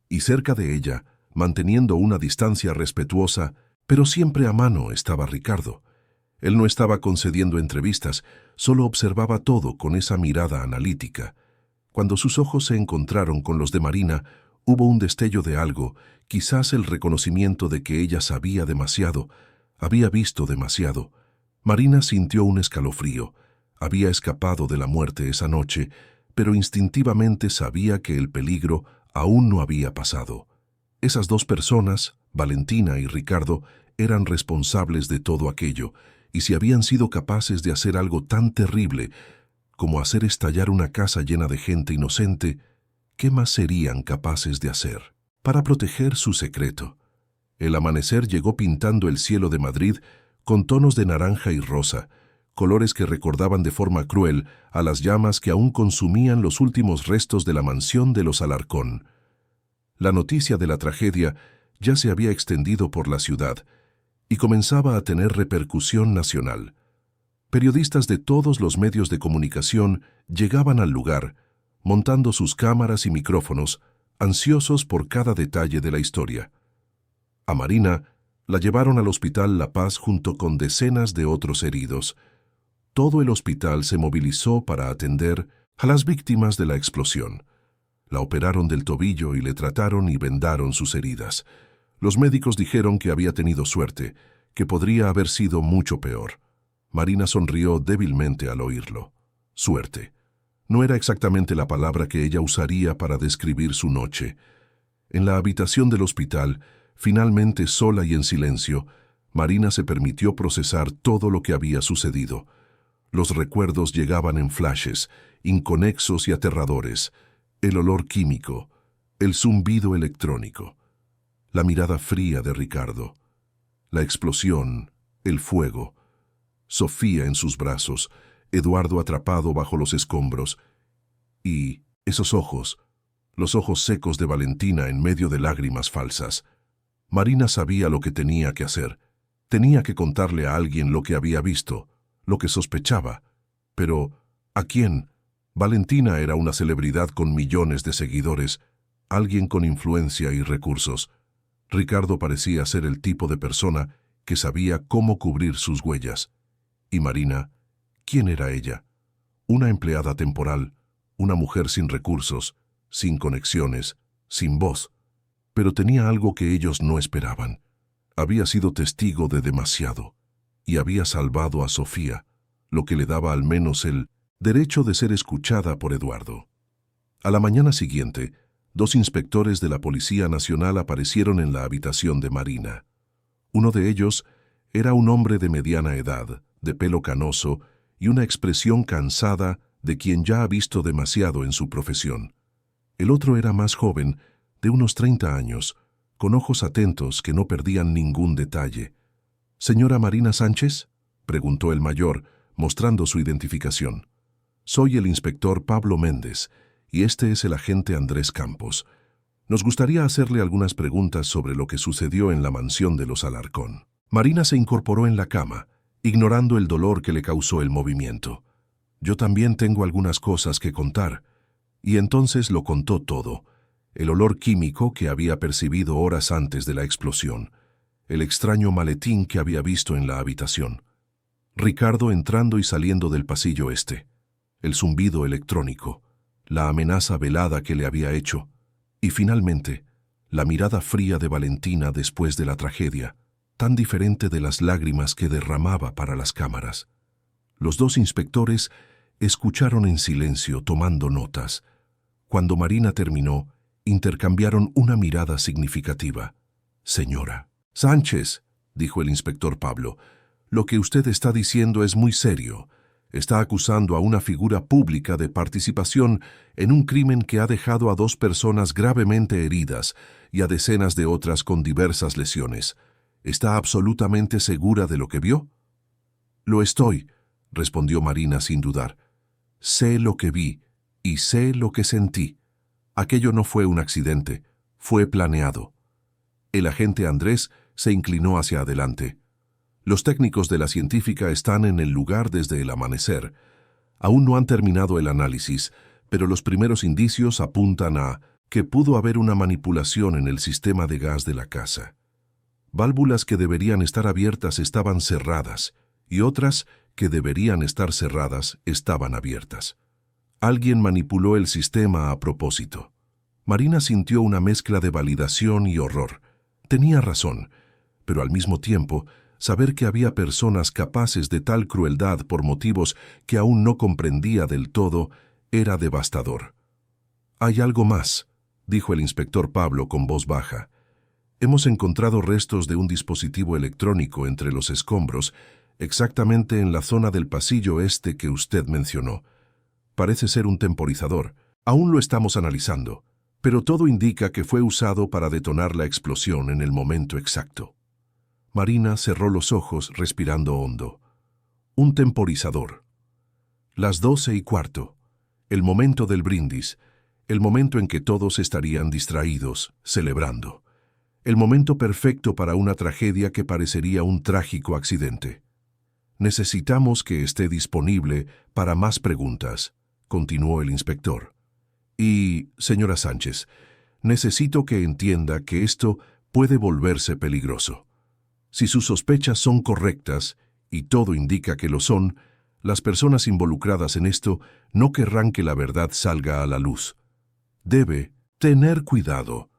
y cerca de ella, manteniendo una distancia respetuosa, pero siempre a mano, estaba Ricardo. Él no estaba concediendo entrevistas, solo observaba todo con esa mirada analítica. Cuando sus ojos se encontraron con los de Marina, hubo un destello de algo, quizás el reconocimiento de que ella sabía demasiado, Había visto demasiado. Marina sintió un escalofrío. Había escapado de la muerte esa noche, pero instintivamente sabía que el peligro aún no había pasado. Esas dos personas, Valentina y Ricardo, eran responsables de todo aquello, y si habían sido capaces de hacer algo tan terrible como hacer estallar una casa llena de gente inocente, ¿qué más serían capaces de hacer? Para proteger su secreto. El amanecer llegó pintando el cielo de Madrid con tonos de naranja y rosa, colores que recordaban de forma cruel a las llamas que aún consumían los últimos restos de la mansión de los Alarcón. La noticia de la tragedia ya se había extendido por la ciudad y comenzaba a tener repercusión nacional. Periodistas de todos los medios de comunicación llegaban al lugar, montando sus cámaras y micrófonos, ansiosos por cada detalle de la historia. A Marina la llevaron al Hospital La Paz junto con decenas de otros heridos. Todo el hospital se movilizó para atender a las víctimas de la explosión. La operaron del tobillo y le trataron y vendaron sus heridas. Los médicos dijeron que había tenido suerte, que podría haber sido mucho peor. Marina sonrió débilmente al oírlo. Suerte. No era exactamente la palabra que ella usaría para describir su noche. En la habitación del hospital, finalmente sola y en silencio, Marina se permitió procesar todo lo que había sucedido. Los recuerdos llegaban en flashes, inconexos y aterradores. El olor químico, el zumbido electrónico, la mirada fría de Ricardo, la explosión, el fuego, Sofía en sus brazos, Eduardo atrapado bajo los escombros, y esos ojos, los ojos secos de Valentina en medio de lágrimas falsas. Marina sabía lo que tenía que hacer. Tenía que contarle a alguien lo que había visto, lo que sospechaba. Pero, ¿a quién? Valentina era una celebridad con millones de seguidores, alguien con influencia y recursos. Ricardo parecía ser el tipo de persona que sabía cómo cubrir sus huellas. Y Marina, ¿quién era ella? Una empleada temporal, una mujer sin recursos, sin conexiones, sin voz. Pero tenía algo que ellos no esperaban. Había sido testigo de demasiado, y había salvado a Sofía, lo que le daba al menos el derecho de ser escuchada por Eduardo. A la mañana siguiente, 2 inspectores de la Policía Nacional aparecieron en la habitación de Marina. Uno de ellos era un hombre de mediana edad, de pelo canoso y una expresión cansada de quien ya ha visto demasiado en su profesión. El otro era más joven, de unos 30 años, con ojos atentos que no perdían ningún detalle. «¿Señora Marina Sánchez?», preguntó el mayor, mostrando su identificación. «Soy el inspector Pablo Méndez, y este es el agente Andrés Campos. Nos gustaría hacerle algunas preguntas sobre lo que sucedió en la mansión de los Alarcón». Marina se incorporó en la cama, ignorando el dolor que le causó el movimiento. «Yo también tengo algunas cosas que contar». Y entonces lo contó todo. El olor químico que había percibido horas antes de la explosión. El extraño maletín que había visto en la habitación. Ricardo entrando y saliendo del pasillo este. El zumbido electrónico. La amenaza velada que le había hecho. Y finalmente, la mirada fría de Valentina después de la tragedia, tan diferente de las lágrimas que derramaba para las cámaras. Los 2 inspectores escucharon en silencio, tomando notas. Cuando Marina terminó, intercambiaron una mirada significativa. «Señora Sánchez», dijo el inspector Pablo, «lo que usted está diciendo es muy serio. Está acusando a una figura pública de participación en un crimen que ha dejado a 2 personas gravemente heridas y a decenas de otras con diversas lesiones. ¿Está absolutamente segura de lo que vio?» «Lo estoy», respondió Marina sin dudar. «Sé lo que vi y sé lo que sentí. Aquello no fue un accidente, fue planeado». El agente Andrés se inclinó hacia adelante. «Los técnicos de la científica están en el lugar desde el amanecer. Aún no han terminado el análisis, pero los primeros indicios apuntan a que pudo haber una manipulación en el sistema de gas de la casa. Válvulas que deberían estar abiertas estaban cerradas, y otras que deberían estar cerradas estaban abiertas. Alguien manipuló el sistema a propósito». Marina sintió una mezcla de validación y horror. Tenía razón, pero al mismo tiempo saber que había personas capaces de tal crueldad por motivos que aún no comprendía del todo, era devastador. «Hay algo más», dijo el inspector Pablo con voz baja. «Hemos encontrado restos de un dispositivo electrónico entre los escombros, exactamente en la zona del pasillo este que usted mencionó. Parece ser un temporizador. Aún lo estamos analizando, pero todo indica que fue usado para detonar la explosión en el momento exacto». Marina cerró los ojos respirando hondo. Un temporizador. Las 12:15. El momento del brindis. El momento en que todos estarían distraídos, celebrando. El momento perfecto para una tragedia que parecería un trágico accidente. «Necesitamos que esté disponible para más preguntas», continuó el inspector. «Y, señora Sánchez, necesito que entienda que esto puede volverse peligroso. Si sus sospechas son correctas, y todo indica que lo son, las personas involucradas en esto no querrán que la verdad salga a la luz. Debe tener cuidado».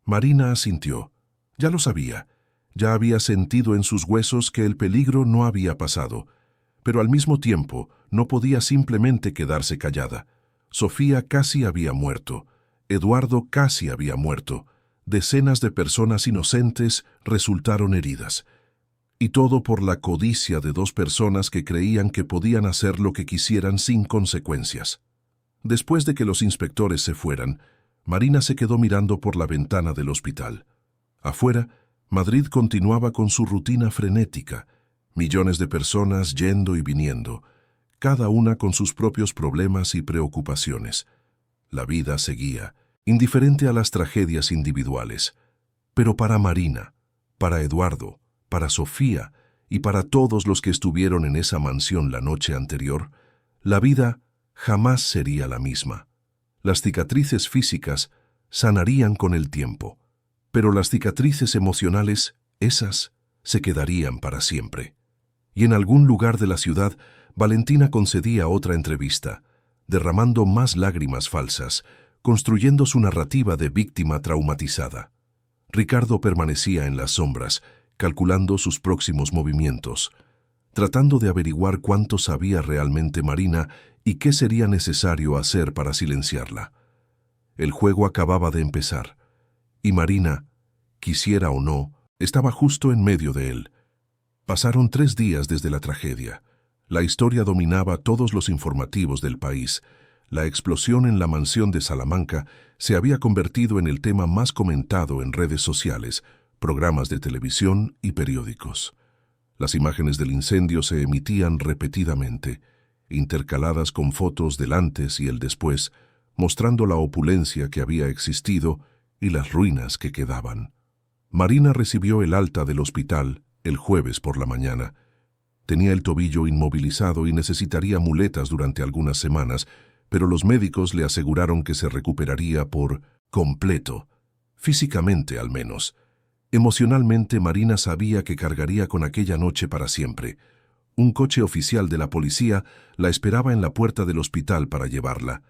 Marina asintió. Ya lo sabía. Ya había sentido en sus huesos que el peligro no había pasado. Pero al mismo tiempo no podía simplemente quedarse callada. Sofía casi había muerto. Eduardo casi había muerto. Decenas de personas inocentes resultaron heridas. Y todo por la codicia de dos personas que creían que podían hacer lo que quisieran sin consecuencias. Después de que los inspectores se fueran, Marina se quedó mirando por la ventana del hospital. Afuera, Madrid continuaba con su rutina frenética, millones de personas yendo y viniendo, cada una con sus propios problemas y preocupaciones. La vida seguía, indiferente a las tragedias individuales. Pero para Marina, para Eduardo, para Sofía y para todos los que estuvieron en esa mansión la noche anterior, la vida jamás sería la misma. Las cicatrices físicas sanarían con el tiempo, pero las cicatrices emocionales, esas, se quedarían para siempre. Y en algún lugar de la ciudad, Valentina concedía otra entrevista, derramando más lágrimas falsas, construyendo su narrativa de víctima traumatizada. Ricardo permanecía en las sombras, calculando sus próximos movimientos, tratando de averiguar cuánto sabía realmente Marina y qué sería necesario hacer para silenciarla. El juego acababa de empezar, y Marina, quisiera o no, estaba justo en medio de él. Pasaron 3 días desde la tragedia. La historia dominaba todos los informativos del país. La explosión en la mansión de Salamanca se había convertido en el tema más comentado en redes sociales, programas de televisión y periódicos. Las imágenes del incendio se emitían repetidamente, intercaladas con fotos del antes y el después, mostrando la opulencia que había existido y las ruinas que quedaban. Marina recibió el alta del hospital el jueves por la mañana. Tenía el tobillo inmovilizado y necesitaría muletas durante algunas semanas, pero los médicos le aseguraron que se recuperaría por completo, físicamente al menos. Emocionalmente, Marina sabía que cargaría con aquella noche para siempre. Un coche oficial de la policía la esperaba en la puerta del hospital para llevarla.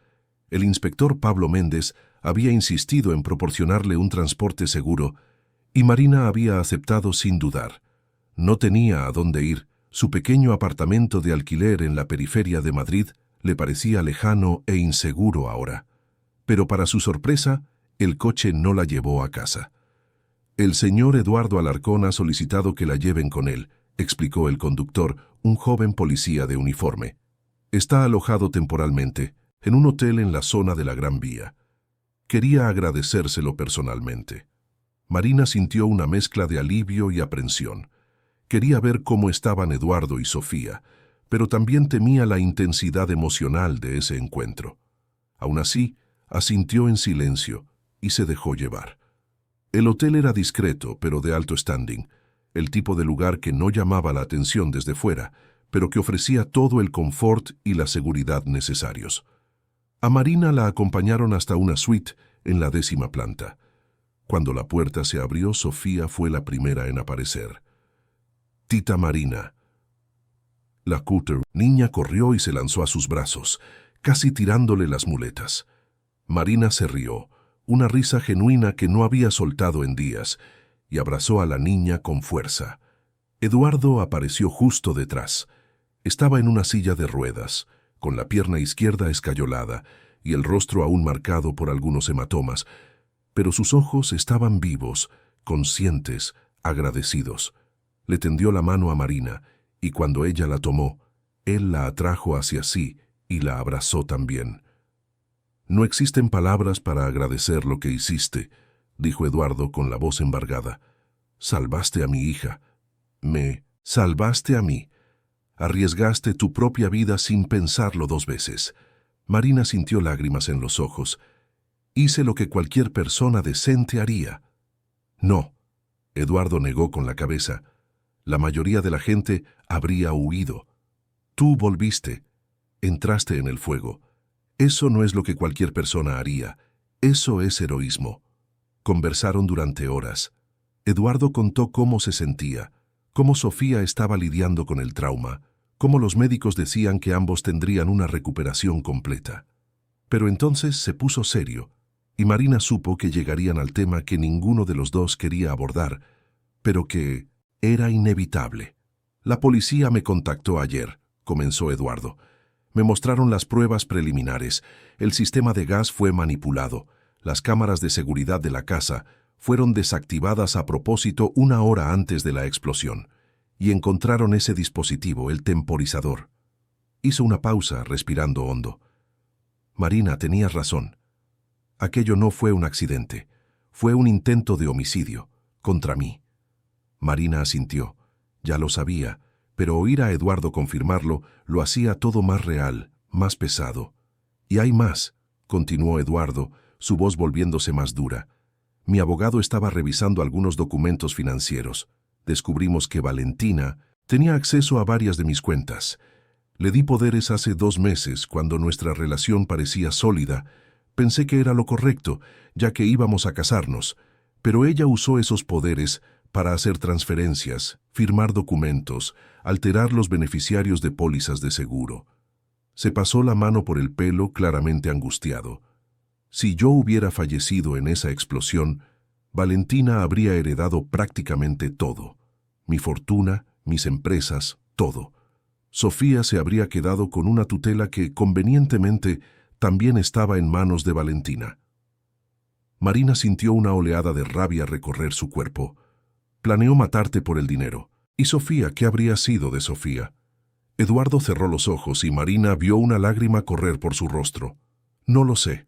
El inspector Pablo Méndez había insistido en proporcionarle un transporte seguro, y Marina había aceptado sin dudar. No tenía a dónde ir. Su pequeño apartamento de alquiler en la periferia de Madrid le parecía lejano e inseguro ahora. Pero para su sorpresa, el coche no la llevó a casa. «El señor Eduardo Alarcón ha solicitado que la lleven con él», explicó el conductor, un joven policía de uniforme. «Está alojado temporalmente, en un hotel en la zona de la Gran Vía. Quería agradecérselo personalmente». Marina sintió una mezcla de alivio y aprensión. Quería ver cómo estaban Eduardo y Sofía, pero también temía la intensidad emocional de ese encuentro. Aún así, asintió en silencio y se dejó llevar. El hotel era discreto, pero de alto standing, el tipo de lugar que no llamaba la atención desde fuera, pero que ofrecía todo el confort y la seguridad necesarios. A Marina la acompañaron hasta una suite en la 10ª planta. Cuando la puerta se abrió, Sofía fue la primera en aparecer. «Tita Marina». La niña corrió y se lanzó a sus brazos, casi tirándole las muletas. Marina se rió, una risa genuina que no había soltado en días, y abrazó a la niña con fuerza. Eduardo apareció justo detrás. Estaba en una silla de ruedas, con la pierna izquierda escayolada y el rostro aún marcado por algunos hematomas, pero sus ojos estaban vivos, conscientes, agradecidos. Le tendió la mano a Marina, y cuando ella la tomó, él la atrajo hacia sí y la abrazó también. «No existen palabras para agradecer lo que hiciste», dijo Eduardo con la voz embargada. «Salvaste a mi hija. Me salvaste a mí. Arriesgaste tu propia vida sin pensarlo 2 veces». Marina sintió lágrimas en los ojos. «Hice lo que cualquier persona decente haría». «No», Eduardo negó con la cabeza. «La mayoría de la gente habría huido. Tú volviste. Entraste en el fuego. Eso no es lo que cualquier persona haría. Eso es heroísmo». Conversaron durante horas. Eduardo contó cómo se sentía, cómo Sofía estaba lidiando con el trauma, cómo los médicos decían que ambos tendrían una recuperación completa. Pero entonces se puso serio, y Marina supo que llegarían al tema que ninguno de los dos quería abordar, pero que era inevitable. «La policía me contactó ayer», comenzó Eduardo. «Me mostraron las pruebas preliminares. El sistema de gas fue manipulado. Las cámaras de seguridad de la casa fueron desactivadas a propósito 1 hora antes de la explosión. Y encontraron ese dispositivo, el temporizador». Hizo una pausa, respirando hondo. «Marina, tenías razón. Aquello no fue un accidente. Fue un intento de homicidio, contra mí». Marina asintió. Ya lo sabía, pero oír a Eduardo confirmarlo lo hacía todo más real, más pesado. «Y hay más», continuó Eduardo, su voz volviéndose más dura. «Mi abogado estaba revisando algunos documentos financieros. Descubrimos que Valentina tenía acceso a varias de mis cuentas. Le di poderes hace 2 meses, cuando nuestra relación parecía sólida. Pensé que era lo correcto, ya que íbamos a casarnos, pero ella usó esos poderes para hacer transferencias, firmar documentos, alterar los beneficiarios de pólizas de seguro». Se pasó la mano por el pelo, claramente angustiado. «Si yo hubiera fallecido en esa explosión, Valentina habría heredado prácticamente todo. Mi fortuna, mis empresas, todo. Sofía se habría quedado con una tutela que, convenientemente, también estaba en manos de Valentina». Marina sintió una oleada de rabia recorrer su cuerpo. «Planeó matarte por el dinero. ¿Y Sofía? ¿Qué habría sido de Sofía?». Eduardo cerró los ojos y Marina vio una lágrima correr por su rostro. «No lo sé.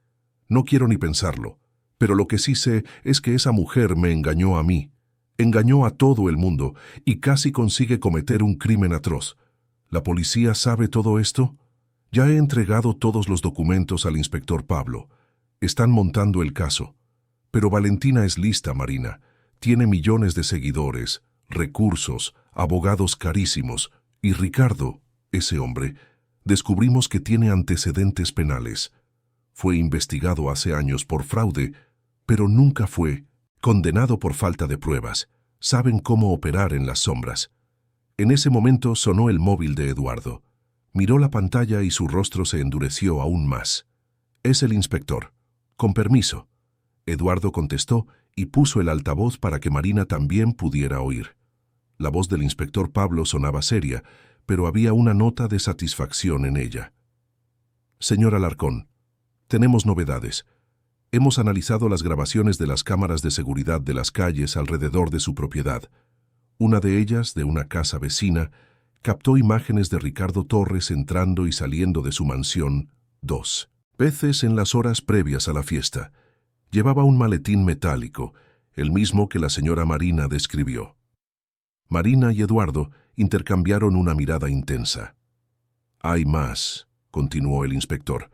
No quiero ni pensarlo. Pero lo que sí sé es que esa mujer me engañó a mí. Engañó a todo el mundo y casi consigue cometer un crimen atroz. ¿La policía sabe todo esto? Ya he entregado todos los documentos al inspector Pablo. Están montando el caso. Pero Valentina es lista, Marina. Tiene millones de seguidores, recursos, abogados carísimos. Y Ricardo, ese hombre, descubrimos que tiene antecedentes penales. Fue investigado hace años por fraude, pero nunca fue condenado por falta de pruebas. Saben cómo operar en las sombras». En ese momento sonó el móvil de Eduardo. Miró la pantalla y su rostro se endureció aún más. «Es el inspector. Con permiso». Eduardo contestó y puso el altavoz para que Marina también pudiera oír. La voz del inspector Pablo sonaba seria, pero había una nota de satisfacción en ella. «Señor Alarcón, tenemos novedades. Hemos analizado las grabaciones de las cámaras de seguridad de las calles alrededor de su propiedad. Una de ellas, de una casa vecina, captó imágenes de Ricardo Torres entrando y saliendo de su mansión 2 veces en las horas previas a la fiesta. Llevaba un maletín metálico, el mismo que la señora Marina describió». Marina y Eduardo intercambiaron una mirada intensa. «Hay más», continuó el inspector.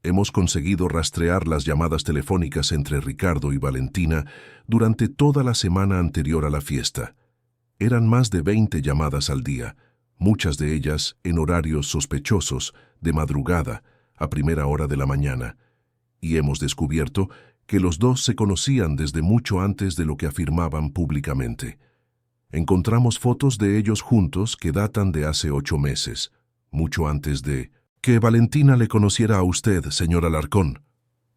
«Hemos conseguido rastrear las llamadas telefónicas entre Ricardo y Valentina durante toda la semana anterior a la fiesta. Eran más de 20 llamadas al día, muchas de ellas en horarios sospechosos, de madrugada, a primera hora de la mañana. Y hemos descubierto que los dos se conocían desde mucho antes de lo que afirmaban públicamente. Encontramos fotos de ellos juntos que datan de hace 8 meses, mucho antes de que Valentina le conociera a usted, señor Alarcón».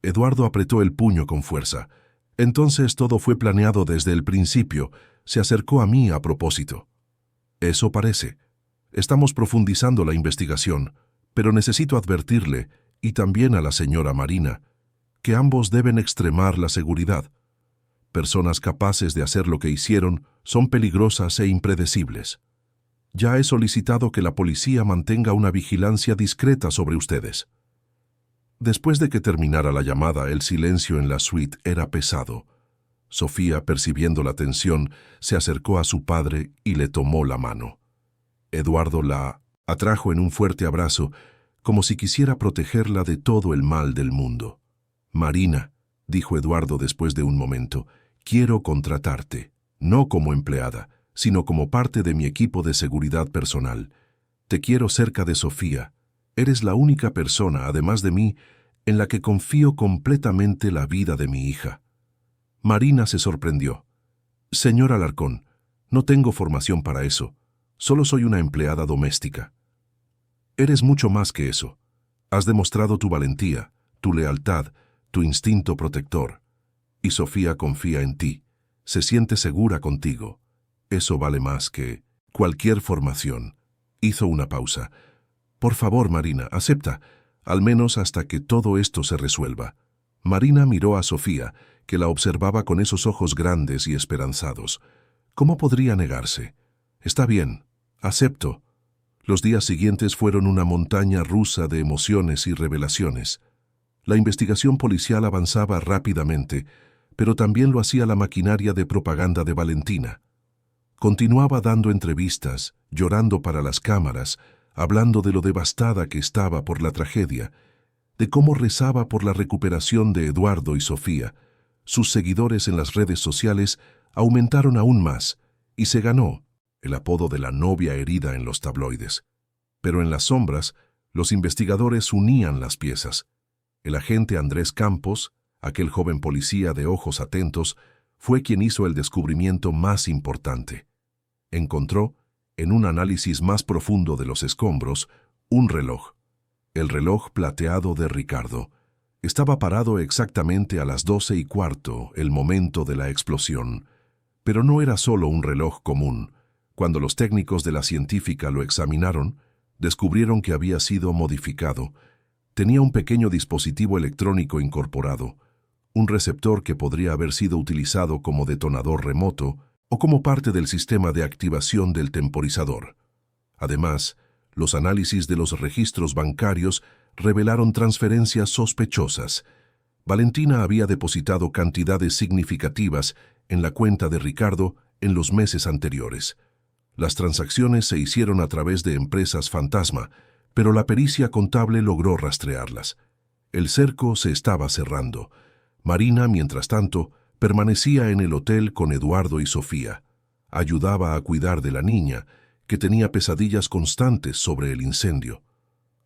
Eduardo apretó el puño con fuerza. «Entonces todo fue planeado desde el principio. Se acercó a mí a propósito». Eso parece. Estamos profundizando la investigación, pero necesito advertirle, y también a la señora Marina, que ambos deben extremar la seguridad. Personas capaces de hacer lo que hicieron son peligrosas e impredecibles. Ya he solicitado que la policía mantenga una vigilancia discreta sobre ustedes. Después de que terminara la llamada, el silencio en la suite era pesado. Sofía, percibiendo la tensión, se acercó a su padre y le tomó la mano. Eduardo la atrajo en un fuerte abrazo, como si quisiera protegerla de todo el mal del mundo. «Marina», dijo Eduardo después de un momento, «quiero contratarte, no como empleada, sino como parte de mi equipo de seguridad personal. Te quiero cerca de Sofía. Eres la única persona, además de mí, en la que confío completamente la vida de mi hija». Marina se sorprendió. «Señor Alarcón, no tengo formación para eso. Solo soy una empleada doméstica». «Eres mucho más que eso. Has demostrado tu valentía, tu lealtad, tu instinto protector. Y Sofía confía en ti. Se siente segura contigo. Eso vale más que cualquier formación». Hizo una pausa. «Por favor, Marina, acepta, al menos hasta que todo esto se resuelva». Marina miró a Sofía, que la observaba con esos ojos grandes y esperanzados. ¿Cómo podría negarse? «Está bien, acepto». Los días siguientes fueron una montaña rusa de emociones y revelaciones. La investigación policial avanzaba rápidamente, pero también lo hacía la maquinaria de propaganda de Valentina. Continuaba dando entrevistas, llorando para las cámaras, hablando de lo devastada que estaba por la tragedia, de cómo rezaba por la recuperación de Eduardo y Sofía. Sus seguidores en las redes sociales aumentaron aún más y se ganó el apodo de la novia herida en los tabloides. Pero en las sombras, los investigadores unían las piezas. El agente Andrés Campos, aquel joven policía de ojos atentos, fue quien hizo el descubrimiento más importante. Encontró, en un análisis más profundo de los escombros, un reloj. El reloj plateado de Ricardo. Estaba parado exactamente a las 12:15, el momento de la explosión. Pero no era solo un reloj común. Cuando los técnicos de la científica lo examinaron, descubrieron que había sido modificado. Tenía un pequeño dispositivo electrónico incorporado, un receptor que podría haber sido utilizado como detonador remoto o como parte del sistema de activación del temporizador. Además, los análisis de los registros bancarios revelaron transferencias sospechosas. Valentina había depositado cantidades significativas en la cuenta de Ricardo en los meses anteriores. Las transacciones se hicieron a través de empresas fantasma, pero la pericia contable logró rastrearlas. El cerco se estaba cerrando. Marina, mientras tanto, permanecía en el hotel con Eduardo y Sofía. Ayudaba a cuidar de la niña, que tenía pesadillas constantes sobre el incendio.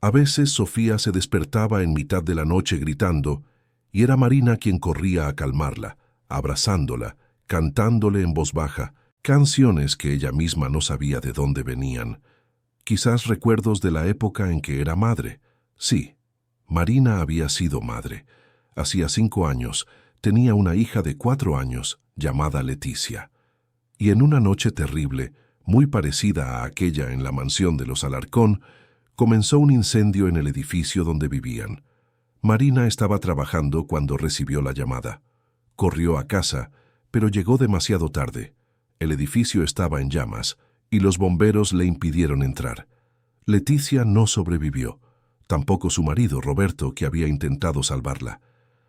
A veces Sofía se despertaba en mitad de la noche gritando, y era Marina quien corría a calmarla, abrazándola, cantándole en voz baja, canciones que ella misma no sabía de dónde venían. Quizás recuerdos de la época en que era madre. Sí, Marina había sido madre. Hacía 5 años, tenía una hija de 4 años, llamada Leticia. Y en una noche terrible, muy parecida a aquella en la mansión de los Alarcón, comenzó un incendio en el edificio donde vivían. Marina estaba trabajando cuando recibió la llamada. Corrió a casa, pero llegó demasiado tarde. El edificio estaba en llamas y los bomberos le impidieron entrar. Leticia no sobrevivió, tampoco su marido Roberto, que había intentado salvarla.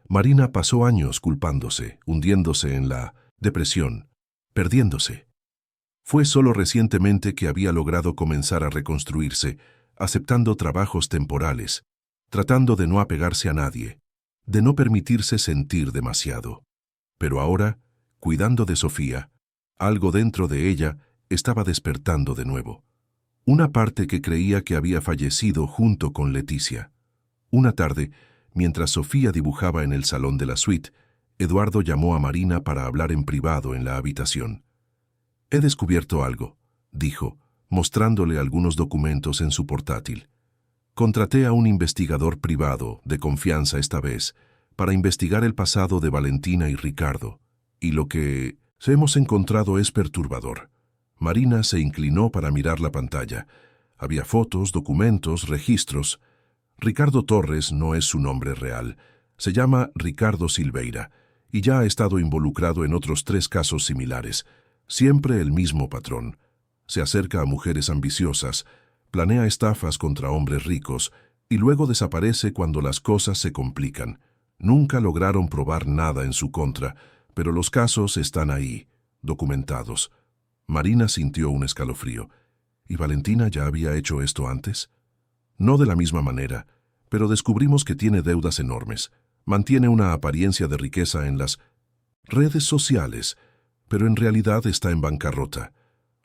Marina pasó años culpándose, hundiéndose en la depresión, perdiéndose. Fue solo recientemente que había logrado comenzar a reconstruirse, aceptando trabajos temporales, tratando de no apegarse a nadie, de no permitirse sentir demasiado. Pero ahora, cuidando de Sofía, algo dentro de ella estaba despertando de nuevo. Una parte que creía que había fallecido junto con Leticia. Una tarde, mientras Sofía dibujaba en el salón de la suite, Eduardo llamó a Marina para hablar en privado en la habitación. «He descubierto algo», dijo, mostrándole algunos documentos en su portátil. «Contraté a un investigador privado, de confianza esta vez, para investigar el pasado de Valentina y Ricardo, y lo que hemos encontrado es perturbador. Marina se inclinó para mirar la pantalla. Había fotos, documentos, registros. Ricardo Torres no es su nombre real. Se llama Ricardo Silveira y ya ha estado involucrado en otros 3 casos similares. Siempre el mismo patrón. Se acerca a mujeres ambiciosas, planea estafas contra hombres ricos y luego desaparece cuando las cosas se complican. Nunca lograron probar nada en su contra, pero los casos están ahí, documentados. Marina sintió un escalofrío. ¿Y Valentina ya había hecho esto antes? No de la misma manera, pero descubrimos que tiene deudas enormes. Mantiene una apariencia de riqueza en las redes sociales, pero en realidad está en bancarrota.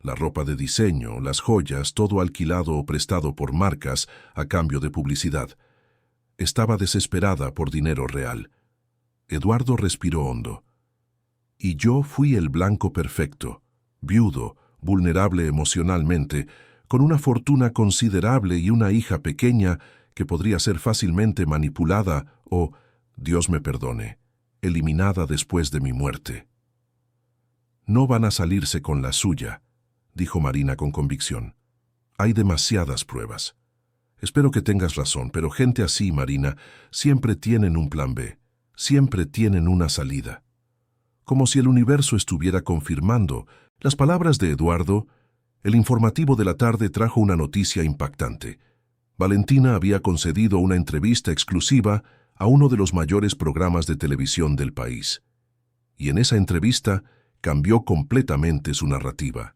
La ropa de diseño, las joyas, todo alquilado o prestado por marcas a cambio de publicidad. Estaba desesperada por dinero real. Eduardo respiró hondo. Y yo fui el blanco perfecto, viudo, vulnerable emocionalmente, con una fortuna considerable y una hija pequeña que podría ser fácilmente manipulada o, Dios me perdone, eliminada después de mi muerte. No van a salirse con la suya, dijo Marina con convicción. Hay demasiadas pruebas. Espero que tengas razón, pero gente así, Marina, siempre tienen un plan B, siempre tienen una salida. Como si el universo estuviera confirmando las palabras de Eduardo. El informativo de la tarde trajo una noticia impactante. Valentina había concedido una entrevista exclusiva a uno de los mayores programas de televisión del país. Y en esa entrevista cambió completamente su narrativa.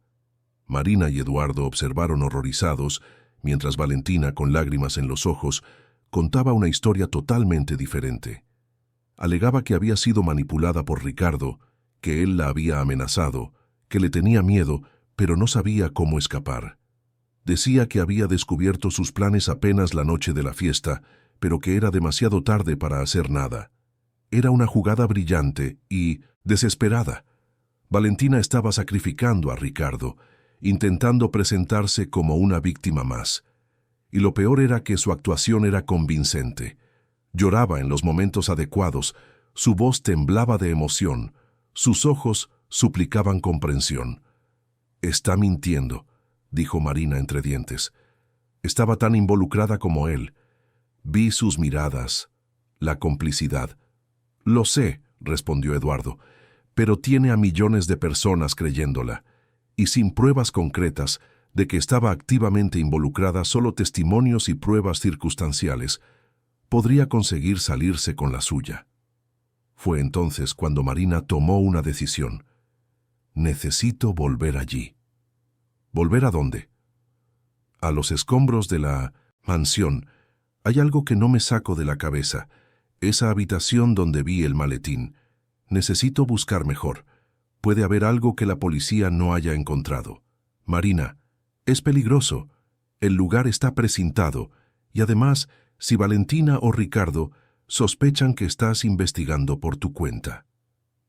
Marina y Eduardo observaron horrorizados, mientras Valentina, con lágrimas en los ojos, contaba una historia totalmente diferente. Alegaba que había sido manipulada por Ricardo, que él la había amenazado, que le tenía miedo, pero no sabía cómo escapar. Decía que había descubierto sus planes apenas la noche de la fiesta, pero que era demasiado tarde para hacer nada. Era una jugada brillante y desesperada. Valentina estaba sacrificando a Ricardo, intentando presentarse como una víctima más. Y lo peor era que su actuación era convincente. Lloraba en los momentos adecuados, su voz temblaba de emoción, sus ojos suplicaban comprensión. «Está mintiendo», dijo Marina entre dientes. Estaba tan involucrada como él. Vi sus miradas, la complicidad. «Lo sé», respondió Eduardo, «pero tiene a millones de personas creyéndola. Y sin pruebas concretas de que estaba activamente involucrada, solo testimonios y pruebas circunstanciales, podría conseguir salirse con la suya». Fue entonces cuando Marina tomó una decisión. «Necesito volver allí». ¿Volver a dónde? A los escombros de la mansión. Hay algo que no me saco de la cabeza. Esa habitación donde vi el maletín. Necesito buscar mejor. Puede haber algo que la policía no haya encontrado. Marina, es peligroso. El lugar está precintado. Y además, si Valentina o Ricardo sospechan que estás investigando por tu cuenta.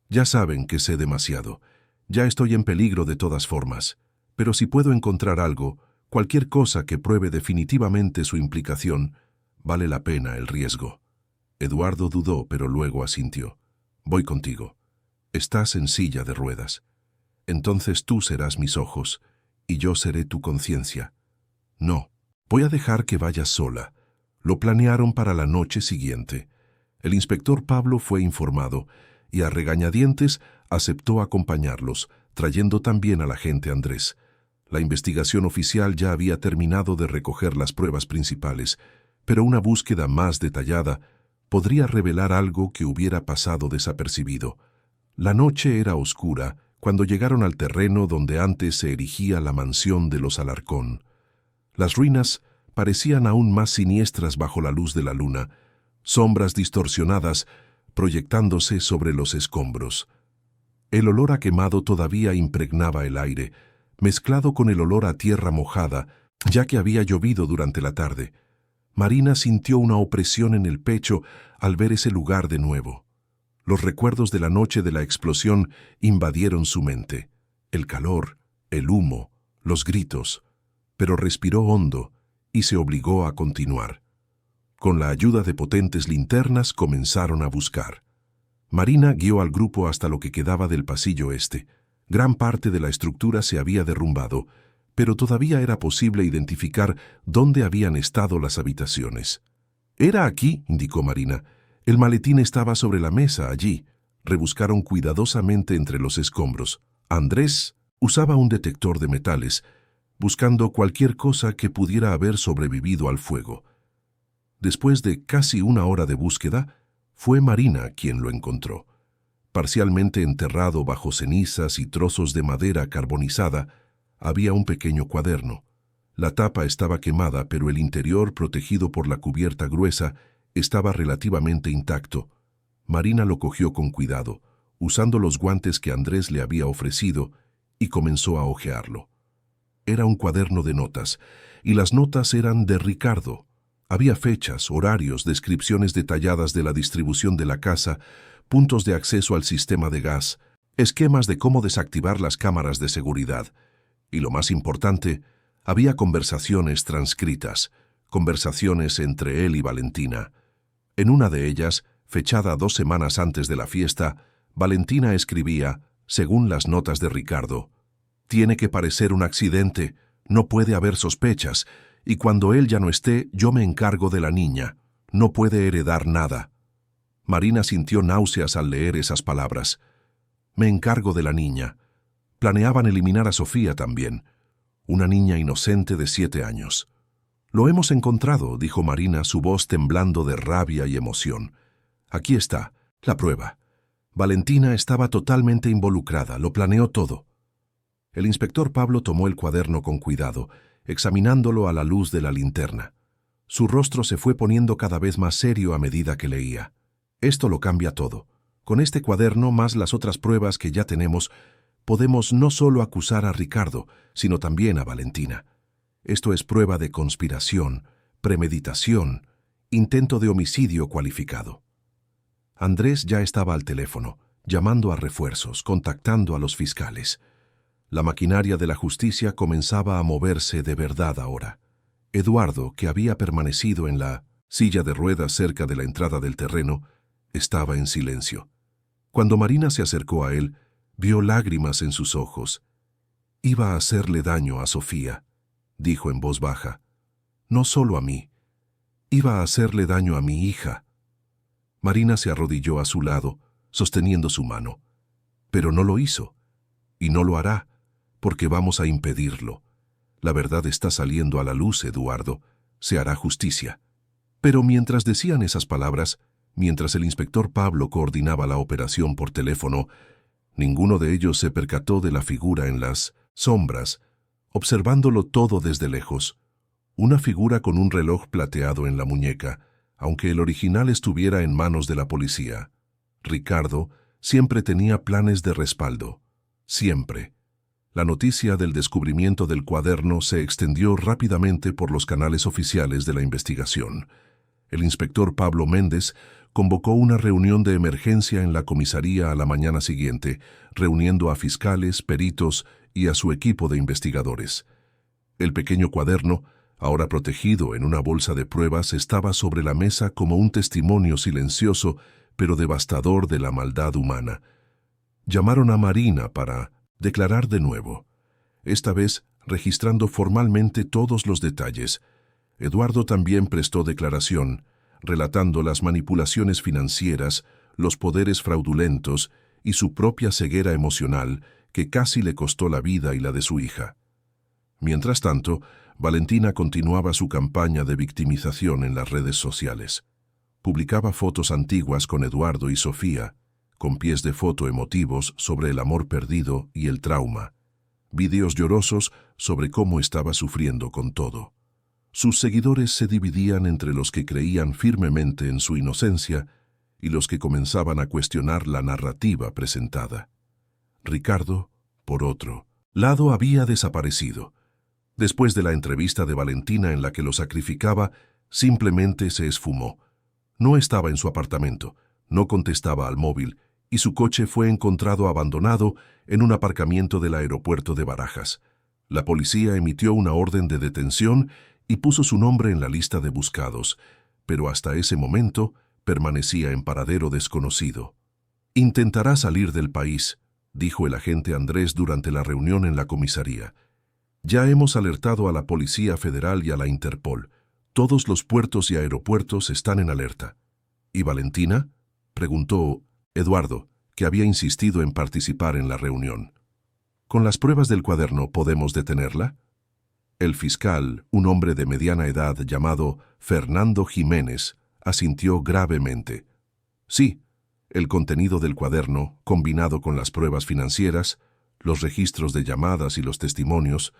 Ya saben que sé demasiado. Ya estoy en peligro de todas formas. Pero si puedo encontrar algo, cualquier cosa que pruebe definitivamente su implicación, vale la pena el riesgo. Eduardo dudó, pero luego asintió. Voy contigo. Estás en silla de ruedas. Entonces tú serás mis ojos, y yo seré tu conciencia. No, voy a dejar que vayas sola. Lo planearon para la noche siguiente. El inspector Pablo fue informado, y a regañadientes aceptó acompañarlos, trayendo también al agente Andrés. La investigación oficial ya había terminado de recoger las pruebas principales, pero una búsqueda más detallada podría revelar algo que hubiera pasado desapercibido. La noche era oscura cuando llegaron al terreno donde antes se erigía la mansión de los Alarcón. Las ruinas parecían aún más siniestras bajo la luz de la luna, sombras distorsionadas proyectándose sobre los escombros. El olor a quemado todavía impregnaba el aire, mezclado con el olor a tierra mojada, ya que había llovido durante la tarde. Marina sintió una opresión en el pecho al ver ese lugar de nuevo. Los recuerdos de la noche de la explosión invadieron su mente. El calor, el humo, los gritos. Pero respiró hondo y se obligó a continuar. Con la ayuda de potentes linternas comenzaron a buscar. Marina guió al grupo hasta lo que quedaba del pasillo este. Gran parte de la estructura se había derrumbado, pero todavía era posible identificar dónde habían estado las habitaciones. «Era aquí», indicó Marina. «El maletín estaba sobre la mesa, allí». Rebuscaron cuidadosamente entre los escombros. Andrés usaba un detector de metales, buscando cualquier cosa que pudiera haber sobrevivido al fuego. Después de casi una hora de búsqueda, fue Marina quien lo encontró. Parcialmente enterrado bajo cenizas y trozos de madera carbonizada, había un pequeño cuaderno. La tapa estaba quemada, pero el interior, protegido por la cubierta gruesa, estaba relativamente intacto. Marina lo cogió con cuidado, usando los guantes que Andrés le había ofrecido, y comenzó a hojearlo. Era un cuaderno de notas, y las notas eran de Ricardo. Había fechas, horarios, descripciones detalladas de la distribución de la casa, puntos de acceso al sistema de gas, esquemas de cómo desactivar las cámaras de seguridad. Y lo más importante, había conversaciones transcritas, conversaciones entre él y Valentina. En una de ellas, fechada 2 semanas antes de la fiesta, Valentina escribía, según las notas de Ricardo: «Tiene que parecer un accidente, no puede haber sospechas, y cuando él ya no esté, yo me encargo de la niña. No puede heredar nada». Marina sintió náuseas al leer esas palabras. «Me encargo de la niña». Planeaban eliminar a Sofía también, una niña inocente de 7 años. «Lo hemos encontrado», dijo Marina, su voz temblando de rabia y emoción. «Aquí está, la prueba. Valentina estaba totalmente involucrada, lo planeó todo». El inspector Pablo tomó el cuaderno con cuidado, examinándolo a la luz de la linterna. Su rostro se fue poniendo cada vez más serio a medida que leía. «Esto lo cambia todo. Con este cuaderno, más las otras pruebas que ya tenemos, podemos no solo acusar a Ricardo, sino también a Valentina. Esto es prueba de conspiración, premeditación, intento de homicidio cualificado». Andrés ya estaba al teléfono, llamando a refuerzos, contactando a los fiscales. La maquinaria de la justicia comenzaba a moverse de verdad ahora. Eduardo, que había permanecido en la silla de ruedas cerca de la entrada del terreno, estaba en silencio. Cuando Marina se acercó a él, vio lágrimas en sus ojos. «Iba a hacerle daño a Sofía», dijo en voz baja. «No solo a mí. Iba a hacerle daño a mi hija». Marina se arrodilló a su lado, sosteniendo su mano. «Pero no lo hizo. Y no lo hará, porque vamos a impedirlo. La verdad está saliendo a la luz, Eduardo. Se hará justicia». Pero mientras decían esas palabras, mientras el inspector Pablo coordinaba la operación por teléfono, ninguno de ellos se percató de la figura en las sombras, observándolo todo desde lejos. Una figura con un reloj plateado en la muñeca, aunque el original estuviera en manos de la policía. Ricardo siempre tenía planes de respaldo. Siempre. La noticia del descubrimiento del cuaderno se extendió rápidamente por los canales oficiales de la investigación. El inspector Pablo Méndez convocó una reunión de emergencia en la comisaría a la mañana siguiente, reuniendo a fiscales, peritos y a su equipo de investigadores. El pequeño cuaderno, ahora protegido en una bolsa de pruebas, estaba sobre la mesa como un testimonio silencioso pero devastador de la maldad humana. Llamaron a Marina para declarar de nuevo, esta vez registrando formalmente todos los detalles. Eduardo también prestó declaración, relatando las manipulaciones financieras, los poderes fraudulentos y su propia ceguera emocional que casi le costó la vida y la de su hija. Mientras tanto, Valentina continuaba su campaña de victimización en las redes sociales. Publicaba fotos antiguas con Eduardo y Sofía, con pies de foto emotivos sobre el amor perdido y el trauma, videos llorosos sobre cómo estaba sufriendo con todo. Sus seguidores se dividían entre los que creían firmemente en su inocencia y los que comenzaban a cuestionar la narrativa presentada. Ricardo, por otro lado, había desaparecido. Después de la entrevista de Valentina en la que lo sacrificaba, simplemente se esfumó. No estaba en su apartamento, no contestaba al móvil, y su coche fue encontrado abandonado en un aparcamiento del aeropuerto de Barajas. La policía emitió una orden de detención y puso su nombre en la lista de buscados, pero hasta ese momento permanecía en paradero desconocido. «Intentará salir del país», dijo el agente Andrés durante la reunión en la comisaría. Ya hemos alertado a la Policía Federal y a la Interpol. Todos los puertos y aeropuertos están en alerta. ¿Y Valentina?, preguntó Eduardo, que había insistido en participar en la reunión. ¿Con las pruebas del cuaderno podemos detenerla? El fiscal, un hombre de mediana edad llamado Fernando Jiménez, asintió gravemente. Sí, el contenido del cuaderno, combinado con las pruebas financieras, los registros de llamadas y los testimonios,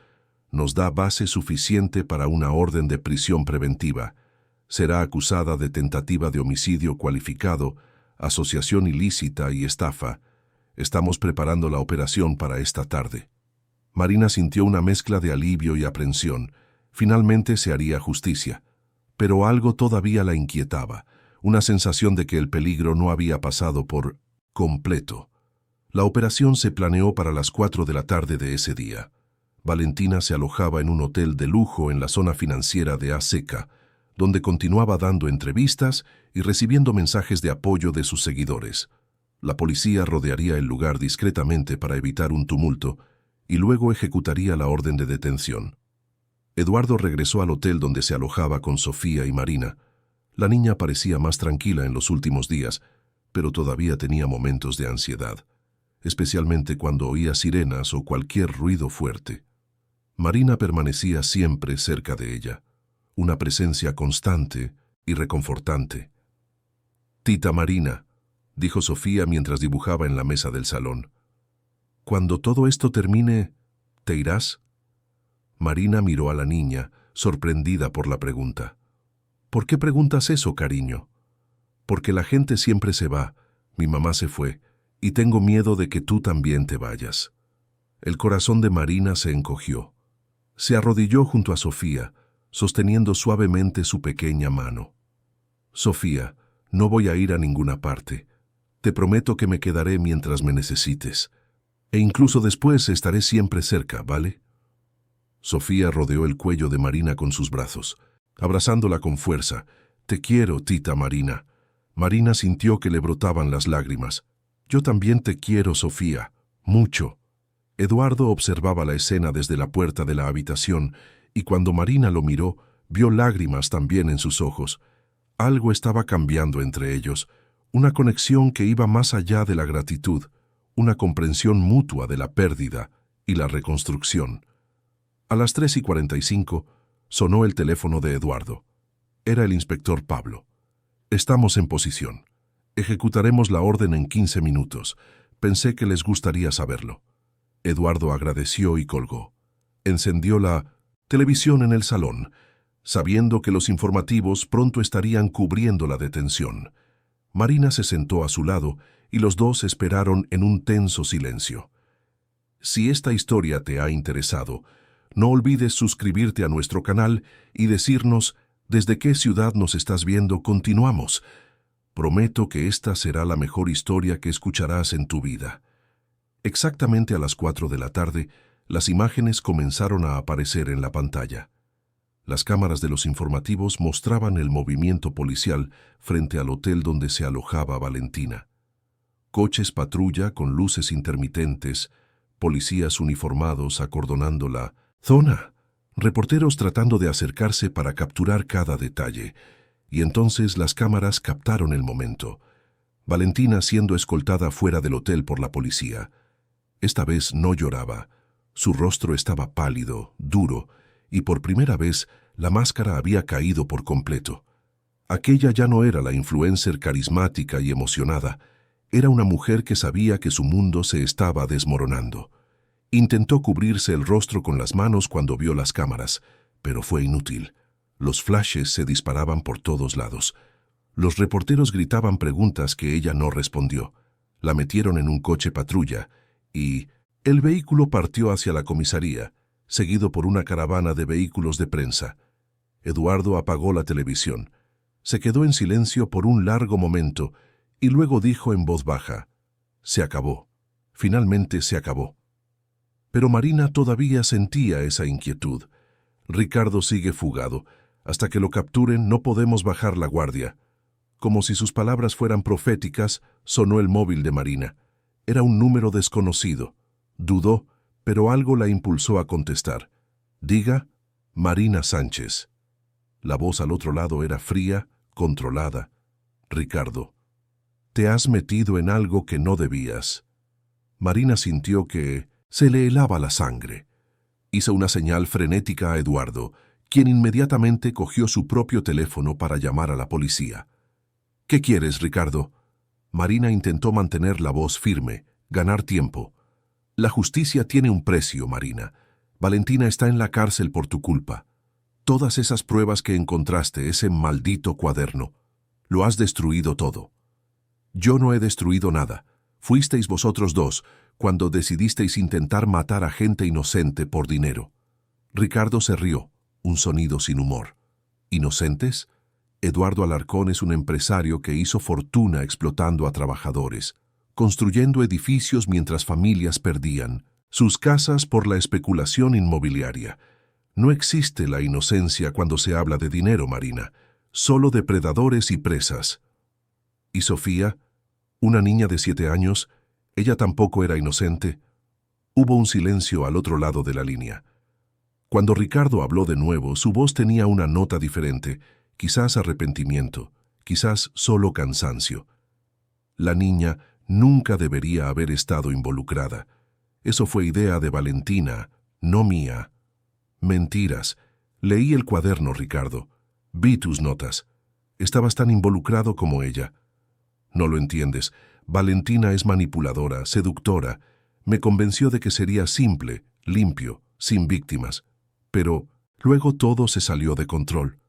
nos da base suficiente para una orden de prisión preventiva. Será acusada de tentativa de homicidio cualificado, asociación ilícita y estafa. Estamos preparando la operación para esta tarde. Marina sintió una mezcla de alivio y aprensión. Finalmente se haría justicia. Pero algo todavía la inquietaba, una sensación de que el peligro no había pasado por completo. La operación se planeó para las 4 de la tarde de ese día. Valentina se alojaba en un hotel de lujo en la zona financiera de Aseca, donde continuaba dando entrevistas y recibiendo mensajes de apoyo de sus seguidores. La policía rodearía el lugar discretamente para evitar un tumulto y luego ejecutaría la orden de detención. Eduardo regresó al hotel donde se alojaba con Sofía y Marina. La niña parecía más tranquila en los últimos días, pero todavía tenía momentos de ansiedad, especialmente cuando oía sirenas o cualquier ruido fuerte. Marina permanecía siempre cerca de ella, una presencia constante y reconfortante. «Tita Marina», dijo Sofía mientras dibujaba en la mesa del salón. «Cuando todo esto termine, ¿te irás?» Marina miró a la niña, sorprendida por la pregunta. «¿Por qué preguntas eso, cariño?» «Porque la gente siempre se va, mi mamá se fue, y tengo miedo de que tú también te vayas». El corazón de Marina se encogió. Se arrodilló junto a Sofía, sosteniendo suavemente su pequeña mano. «Sofía, no voy a ir a ninguna parte. Te prometo que me quedaré mientras me necesites. E incluso después estaré siempre cerca, ¿vale?» Sofía rodeó el cuello de Marina con sus brazos, abrazándola con fuerza. «Te quiero, tita Marina». Marina sintió que le brotaban las lágrimas. «Yo también te quiero, Sofía, mucho». Eduardo observaba la escena desde la puerta de la habitación y cuando Marina lo miró, vio lágrimas también en sus ojos. Algo estaba cambiando entre ellos, una conexión que iba más allá de la gratitud, una comprensión mutua de la pérdida y la reconstrucción. A las 3:45 sonó el teléfono de Eduardo. Era el inspector Pablo. «Estamos en posición. Ejecutaremos la orden en 15 minutos. Pensé que les gustaría saberlo». Eduardo agradeció y colgó. Encendió la televisión en el salón, sabiendo que los informativos pronto estarían cubriendo la detención. Marina se sentó a su lado y los dos esperaron en un tenso silencio. Si esta historia te ha interesado, no olvides suscribirte a nuestro canal y decirnos desde qué ciudad nos estás viendo. Continuamos. Prometo que esta será la mejor historia que escucharás en tu vida. Exactamente a las 4 de la tarde, las imágenes comenzaron a aparecer en la pantalla. Las cámaras de los informativos mostraban el movimiento policial frente al hotel donde se alojaba Valentina. Coches patrulla con luces intermitentes, policías uniformados acordonando la zona, reporteros tratando de acercarse para capturar cada detalle, y entonces las cámaras captaron el momento. Valentina siendo escoltada fuera del hotel por la policía. Esta vez no lloraba. Su rostro estaba pálido, duro, y por primera vez la máscara había caído por completo. Aquella ya no era la influencer carismática y emocionada, era una mujer que sabía que su mundo se estaba desmoronando. Intentó cubrirse el rostro con las manos cuando vio las cámaras, pero fue inútil. Los flashes se disparaban por todos lados. Los reporteros gritaban preguntas que ella no respondió. La metieron en un coche patrulla y el vehículo partió hacia la comisaría, seguido por una caravana de vehículos de prensa. Eduardo apagó la televisión. Se quedó en silencio por un largo momento y luego dijo en voz baja: «Se acabó. Finalmente se acabó». Pero Marina todavía sentía esa inquietud. «Ricardo sigue fugado. Hasta que lo capturen no podemos bajar la guardia». Como si sus palabras fueran proféticas, sonó el móvil de Marina. Era un número desconocido. Dudó, pero algo la impulsó a contestar. Diga, Marina Sánchez. La voz al otro lado era fría, controlada. Ricardo, te has metido en algo que no debías. Marina sintió que se le helaba la sangre. Hizo una señal frenética a Eduardo, quien inmediatamente cogió su propio teléfono para llamar a la policía. ¿Qué quieres, Ricardo? Marina intentó mantener la voz firme, ganar tiempo. La justicia tiene un precio, Marina. Valentina está en la cárcel por tu culpa. Todas esas pruebas que encontraste, ese maldito cuaderno, lo has destruido todo. Yo no he destruido nada. Fuisteis vosotros dos cuando decidisteis intentar matar a gente inocente por dinero. Ricardo se rió, un sonido sin humor. ¿Inocentes? Eduardo Alarcón es un empresario que hizo fortuna explotando a trabajadores, construyendo edificios mientras familias perdían sus casas por la especulación inmobiliaria. No existe la inocencia cuando se habla de dinero, Marina, solo depredadores y presas. ¿Y Sofía? Una niña de 7 años, ella tampoco era inocente. Hubo un silencio al otro lado de la línea. Cuando Ricardo habló de nuevo, su voz tenía una nota diferente, quizás arrepentimiento, quizás solo cansancio. La niña nunca debería haber estado involucrada. Eso fue idea de Valentina, no mía. Mentiras. Leí el cuaderno, Ricardo. Vi tus notas. Estabas tan involucrado como ella. No lo entiendes. Valentina es manipuladora, seductora. Me convenció de que sería simple, limpio, sin víctimas. Pero luego todo se salió de control.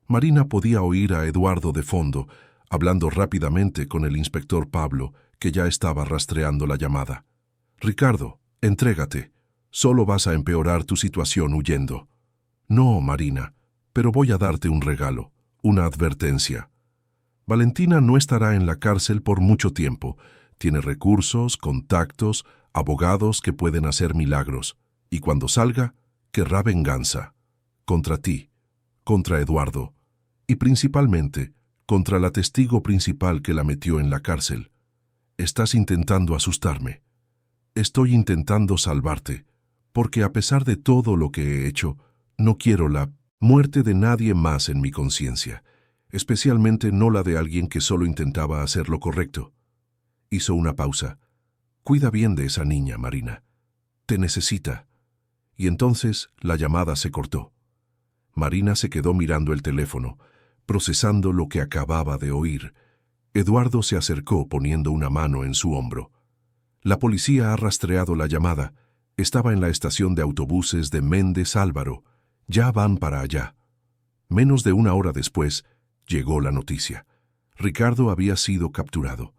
Marina podía oír a Eduardo de fondo, hablando rápidamente con el inspector Pablo, que ya estaba rastreando la llamada. Ricardo, entrégate. Solo vas a empeorar tu situación huyendo. No, Marina, pero voy a darte un regalo, una advertencia. Valentina no estará en la cárcel por mucho tiempo. Tiene recursos, contactos, abogados que pueden hacer milagros. Y cuando salga, querrá venganza. Contra ti, contra Eduardo, y principalmente contra la testigo principal que la metió en la cárcel. Estás intentando asustarme. Estoy intentando salvarte, porque a pesar de todo lo que he hecho, no quiero la muerte de nadie más en mi conciencia, especialmente no la de alguien que solo intentaba hacer lo correcto. Hizo una pausa. Cuida bien de esa niña, Marina. Te necesita. Y entonces la llamada se cortó. Marina se quedó mirando el teléfono, procesando lo que acababa de oír. Eduardo se acercó poniendo una mano en su hombro. La policía ha rastreado la llamada. Estaba en la estación de autobuses de Méndez Álvaro. Ya van para allá. Menos de 1 hora después, llegó la noticia. Ricardo había sido capturado.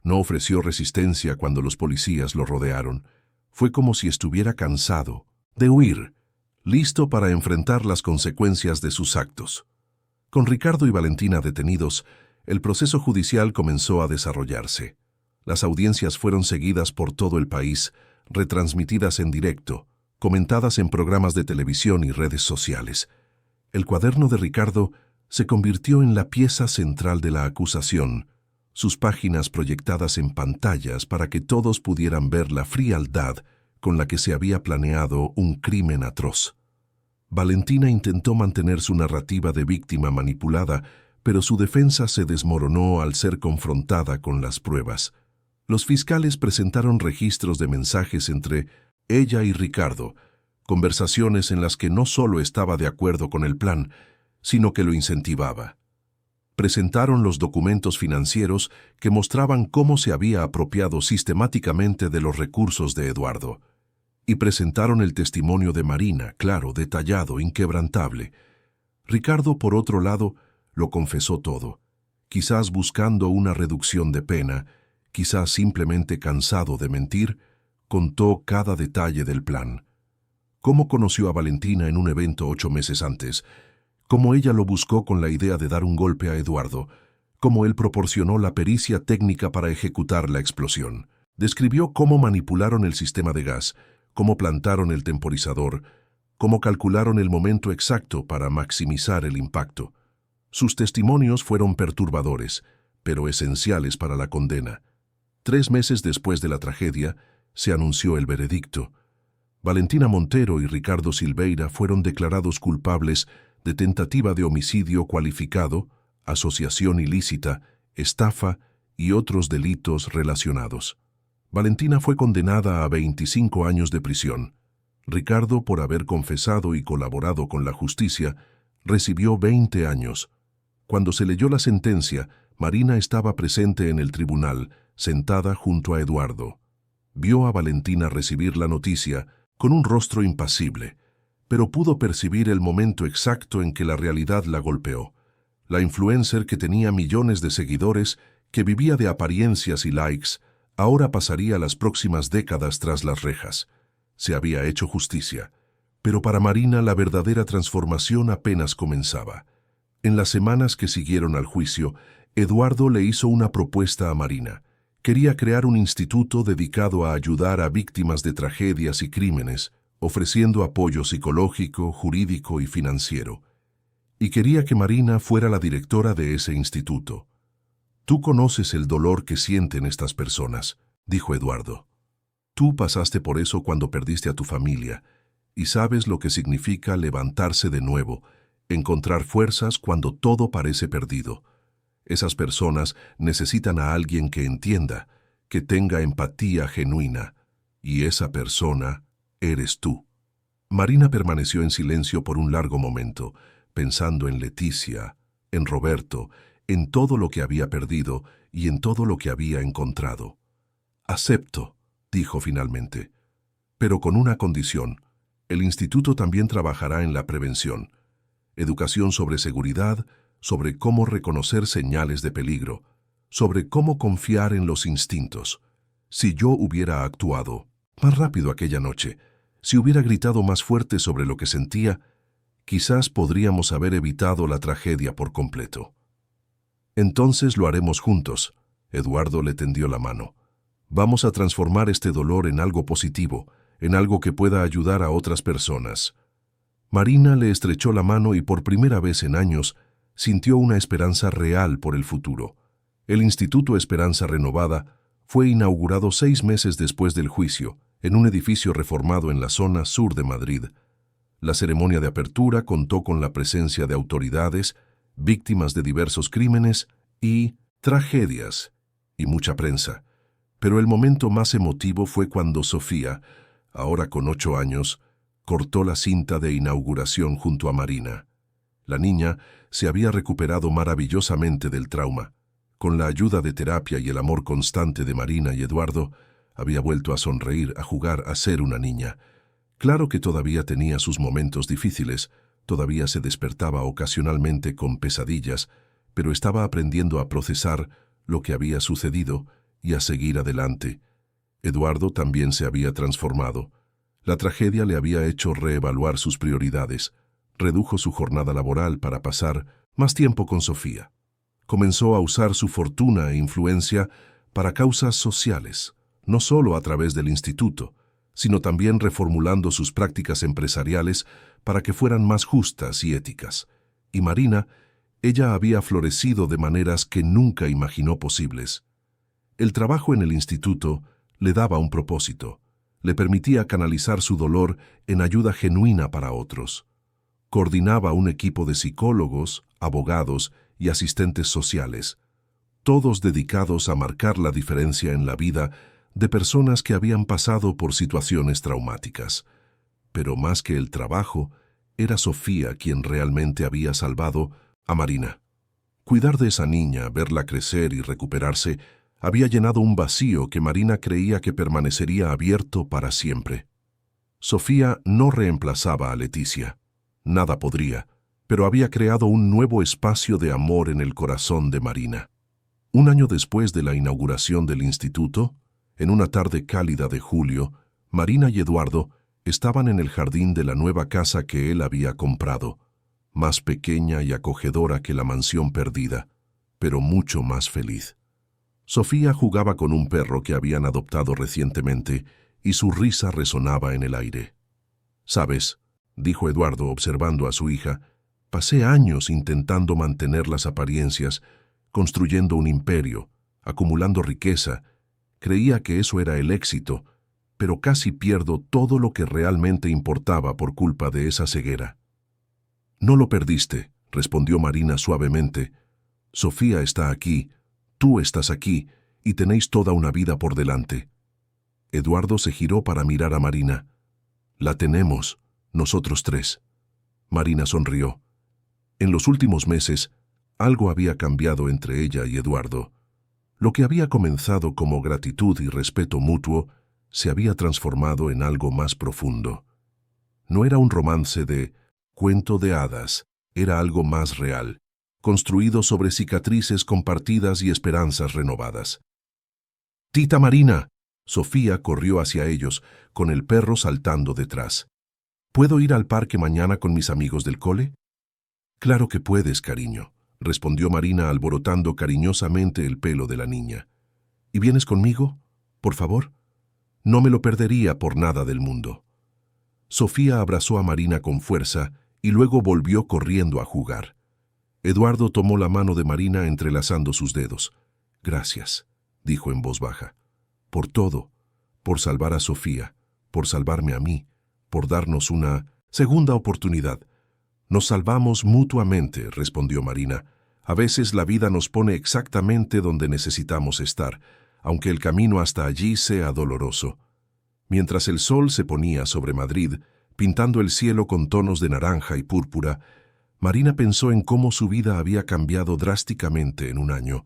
No ofreció resistencia cuando los policías lo rodearon. Fue como si estuviera cansado de huir, listo para enfrentar las consecuencias de sus actos. Con Ricardo y Valentina detenidos, el proceso judicial comenzó a desarrollarse. Las audiencias fueron seguidas por todo el país, retransmitidas en directo, comentadas en programas de televisión y redes sociales. El cuaderno de Ricardo se convirtió en la pieza central de la acusación, sus páginas proyectadas en pantallas para que todos pudieran ver la frialdad con la que se había planeado un crimen atroz. Valentina intentó mantener su narrativa de víctima manipulada, pero su defensa se desmoronó al ser confrontada con las pruebas. Los fiscales presentaron registros de mensajes entre ella y Ricardo, conversaciones en las que no solo estaba de acuerdo con el plan, sino que lo incentivaba. Presentaron los documentos financieros que mostraban cómo se había apropiado sistemáticamente de los recursos de Eduardo. Y presentaron el testimonio de Marina, claro, detallado, inquebrantable. Ricardo, por otro lado, lo confesó todo, quizás buscando una reducción de pena, quizás simplemente cansado de mentir, contó cada detalle del plan. Cómo conoció a Valentina en un evento 8 meses antes, cómo ella lo buscó con la idea de dar un golpe a Eduardo, cómo él proporcionó la pericia técnica para ejecutar la explosión. Describió cómo manipularon el sistema de gas, cómo plantaron el temporizador, cómo calcularon el momento exacto para maximizar el impacto. Sus testimonios fueron perturbadores, pero esenciales para la condena. 3 meses después de la tragedia, se anunció el veredicto. Valentina Montero y Ricardo Silveira fueron declarados culpables de tentativa de homicidio cualificado, asociación ilícita, estafa y otros delitos relacionados. Valentina fue condenada a 25 años de prisión. Ricardo, por haber confesado y colaborado con la justicia, recibió 20 años. Cuando se leyó la sentencia, Marina estaba presente en el tribunal, sentada junto a Eduardo. Vio a Valentina recibir la noticia con un rostro impasible, pero pudo percibir el momento exacto en que la realidad la golpeó. La influencer que tenía millones de seguidores, que vivía de apariencias y likes, ahora pasaría las próximas décadas tras las rejas. Se había hecho justicia, pero para Marina la verdadera transformación apenas comenzaba. En las semanas que siguieron al juicio, Eduardo le hizo una propuesta a Marina. Quería crear un instituto dedicado a ayudar a víctimas de tragedias y crímenes, ofreciendo apoyo psicológico, jurídico y financiero. Y quería que Marina fuera la directora de ese instituto. «Tú conoces el dolor que sienten estas personas», dijo Eduardo. «Tú pasaste por eso cuando perdiste a tu familia, y sabes lo que significa levantarse de nuevo, encontrar fuerzas cuando todo parece perdido. Esas personas necesitan a alguien que entienda, que tenga empatía genuina, y esa persona eres tú». Marina permaneció en silencio por un largo momento, pensando en Leticia, en Roberto, en todo lo que había perdido y en todo lo que había encontrado. «Acepto», dijo finalmente, «pero con una condición. El instituto también trabajará en la prevención. Educación sobre seguridad, sobre cómo reconocer señales de peligro, sobre cómo confiar en los instintos. Si yo hubiera actuado más rápido aquella noche, si hubiera gritado más fuerte sobre lo que sentía, quizás podríamos haber evitado la tragedia por completo». «Entonces lo haremos juntos», Eduardo le tendió la mano. «Vamos a transformar este dolor en algo positivo, en algo que pueda ayudar a otras personas». Marina le estrechó la mano y por primera vez en años sintió una esperanza real por el futuro. El Instituto Esperanza Renovada fue inaugurado 6 meses después del juicio, en un edificio reformado en la zona sur de Madrid. La ceremonia de apertura contó con la presencia de autoridades, víctimas de diversos crímenes y tragedias, y mucha prensa. Pero el momento más emotivo fue cuando Sofía, ahora con 8 años, cortó la cinta de inauguración junto a Marina. La niña se había recuperado maravillosamente del trauma. Con la ayuda de terapia y el amor constante de Marina y Eduardo, había vuelto a sonreír, a jugar, a ser una niña. Claro que todavía tenía sus momentos difíciles, todavía se despertaba ocasionalmente con pesadillas, pero estaba aprendiendo a procesar lo que había sucedido y a seguir adelante. Eduardo también se había transformado. La tragedia le había hecho reevaluar sus prioridades. Redujo su jornada laboral para pasar más tiempo con Sofía. Comenzó a usar su fortuna e influencia para causas sociales, no solo a través del instituto, sino también reformulando sus prácticas empresariales para que fueran más justas y éticas. Y Marina, ella había florecido de maneras que nunca imaginó posibles. El trabajo en el instituto le daba un propósito, le permitía canalizar su dolor en ayuda genuina para otros. Coordinaba un equipo de psicólogos, abogados y asistentes sociales, todos dedicados a marcar la diferencia en la vida de personas que habían pasado por situaciones traumáticas. Pero más que el trabajo, era Sofía quien realmente había salvado a Marina. Cuidar de esa niña, verla crecer y recuperarse, había llenado un vacío que Marina creía que permanecería abierto para siempre. Sofía no reemplazaba a Leticia. Nada podría, pero había creado un nuevo espacio de amor en el corazón de Marina. Un año después de la inauguración del instituto, en una tarde cálida de julio, Marina y Eduardo estaban en el jardín de la nueva casa que él había comprado, más pequeña y acogedora que la mansión perdida, pero mucho más feliz. Sofía jugaba con un perro que habían adoptado recientemente y su risa resonaba en el aire. «¿Sabes?», dijo Eduardo observando a su hija, «pasé años intentando mantener las apariencias, construyendo un imperio, acumulando riqueza. Creía que eso era el éxito, pero casi pierdo todo lo que realmente importaba por culpa de esa ceguera. No lo perdiste, respondió Marina suavemente. Sofía está aquí, tú estás aquí, y tenéis toda una vida por delante. Eduardo se giró para mirar a Marina. La tenemos, nosotros tres. Marina sonrió. En los últimos meses, algo había cambiado entre ella y Eduardo. Lo que había comenzado como gratitud y respeto mutuo se había transformado en algo más profundo. No era un romance de cuento de hadas, era algo más real, construido sobre cicatrices compartidas y esperanzas renovadas. «¡Tita Marina!», Sofía corrió hacia ellos, con el perro saltando detrás. «¿Puedo ir al parque mañana con mis amigos del cole?». «Claro que puedes, cariño», respondió Marina alborotando cariñosamente el pelo de la niña. «¿Y vienes conmigo? Por favor». «No me lo perdería por nada del mundo». Sofía abrazó a Marina con fuerza y luego volvió corriendo a jugar. Eduardo tomó la mano de Marina entrelazando sus dedos. «Gracias», dijo en voz baja. «Por todo, por salvar a Sofía, por salvarme a mí, por darnos una segunda oportunidad». «Nos salvamos mutuamente», respondió Marina. «A veces la vida nos pone exactamente donde necesitamos estar, aunque el camino hasta allí sea doloroso». Mientras el sol se ponía sobre Madrid, pintando el cielo con tonos de naranja y púrpura, Marina pensó en cómo su vida había cambiado drásticamente en un año.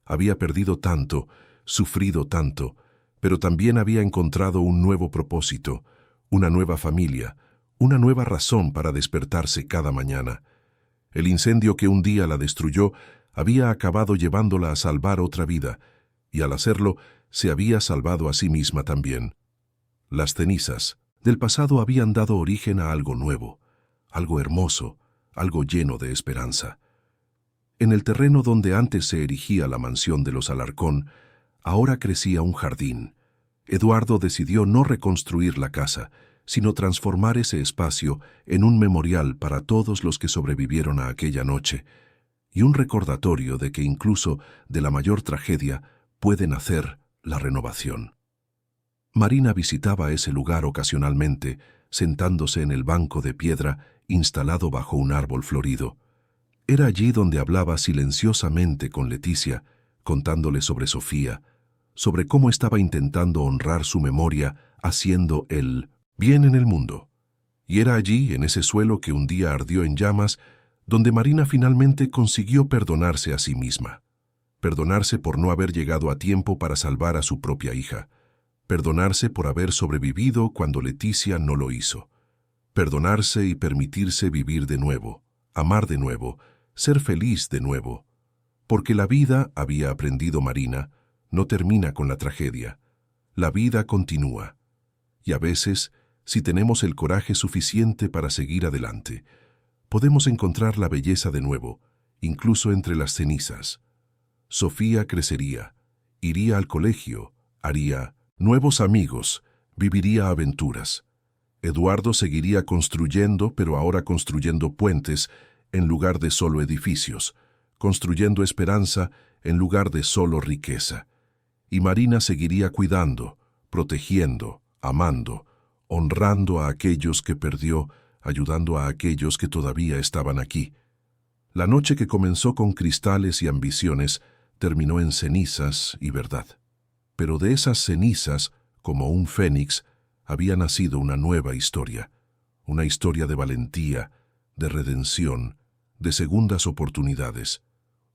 Había perdido tanto, sufrido tanto, pero también había encontrado un nuevo propósito, una nueva familia, una nueva razón para despertarse cada mañana. El incendio que un día la destruyó había acabado llevándola a salvar otra vida, y al hacerlo se había salvado a sí misma también. Las cenizas del pasado habían dado origen a algo nuevo, algo hermoso, algo lleno de esperanza. En el terreno donde antes se erigía la mansión de los Alarcón, ahora crecía un jardín. Eduardo decidió no reconstruir la casa, sino transformar ese espacio en un memorial para todos los que sobrevivieron a aquella noche, y un recordatorio de que incluso de la mayor tragedia puede nacer la renovación. Marina visitaba ese lugar ocasionalmente, sentándose en el banco de piedra instalado bajo un árbol florido. Era allí donde hablaba silenciosamente con Leticia, contándole sobre Sofía, sobre cómo estaba intentando honrar su memoria haciendo el bien en el mundo. Y era allí, en ese suelo que un día ardió en llamas, donde Marina finalmente consiguió perdonarse a sí misma. Perdonarse por no haber llegado a tiempo para salvar a su propia hija. Perdonarse por haber sobrevivido cuando Leticia no lo hizo. Perdonarse y permitirse vivir de nuevo, amar de nuevo, ser feliz de nuevo. Porque la vida, había aprendido Marina, no termina con la tragedia. La vida continúa. Y a veces, si tenemos el coraje suficiente para seguir adelante, podemos encontrar la belleza de nuevo, incluso entre las cenizas. Sofía crecería, iría al colegio, haría nuevos amigos, viviría aventuras. Eduardo seguiría construyendo, pero ahora construyendo puentes en lugar de solo edificios, construyendo esperanza en lugar de solo riqueza. Y Marina seguiría cuidando, protegiendo, amando, honrando a aquellos que perdió, ayudando a aquellos que todavía estaban aquí. La noche que comenzó con cristales y ambiciones terminó en cenizas y verdad. Pero de esas cenizas, como un fénix, había nacido una nueva historia. Una historia de valentía, de redención, de segundas oportunidades.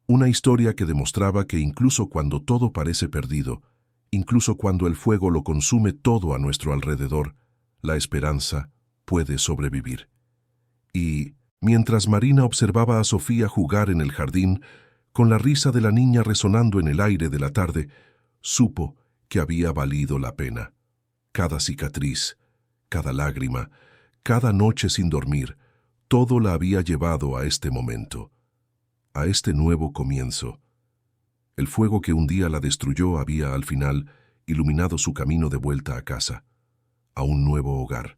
Una historia que demostraba que incluso cuando todo parece perdido, incluso cuando el fuego lo consume todo a nuestro alrededor, la esperanza puede sobrevivir. Y, mientras Marina observaba a Sofía jugar en el jardín, con la risa de la niña resonando en el aire de la tarde, supo que había valido la pena. Cada cicatriz, cada lágrima, cada noche sin dormir, todo la había llevado a este momento, a este nuevo comienzo. El fuego que un día la destruyó había, al final, iluminado su camino de vuelta a casa, a un nuevo hogar,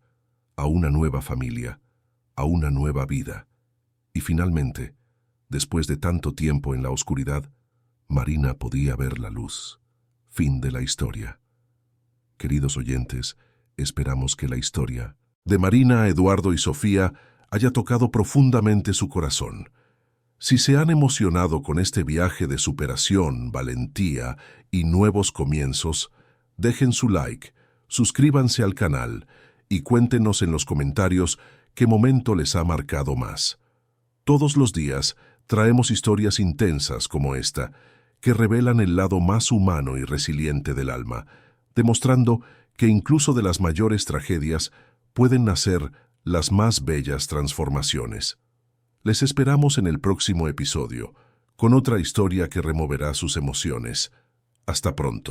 a una nueva familia, a una nueva vida. Y finalmente, después de tanto tiempo en la oscuridad, Marina podía ver la luz. Fin de la historia. Queridos oyentes, esperamos que la historia de Marina, Eduardo y Sofía haya tocado profundamente su corazón. Si se han emocionado con este viaje de superación, valentía y nuevos comienzos, dejen su like, suscríbanse al canal y cuéntenos en los comentarios qué momento les ha marcado más. Todos los días traemos historias intensas como esta, que revelan el lado más humano y resiliente del alma, demostrando que incluso de las mayores tragedias pueden nacer las más bellas transformaciones. Les esperamos en el próximo episodio, con otra historia que removerá sus emociones. Hasta pronto.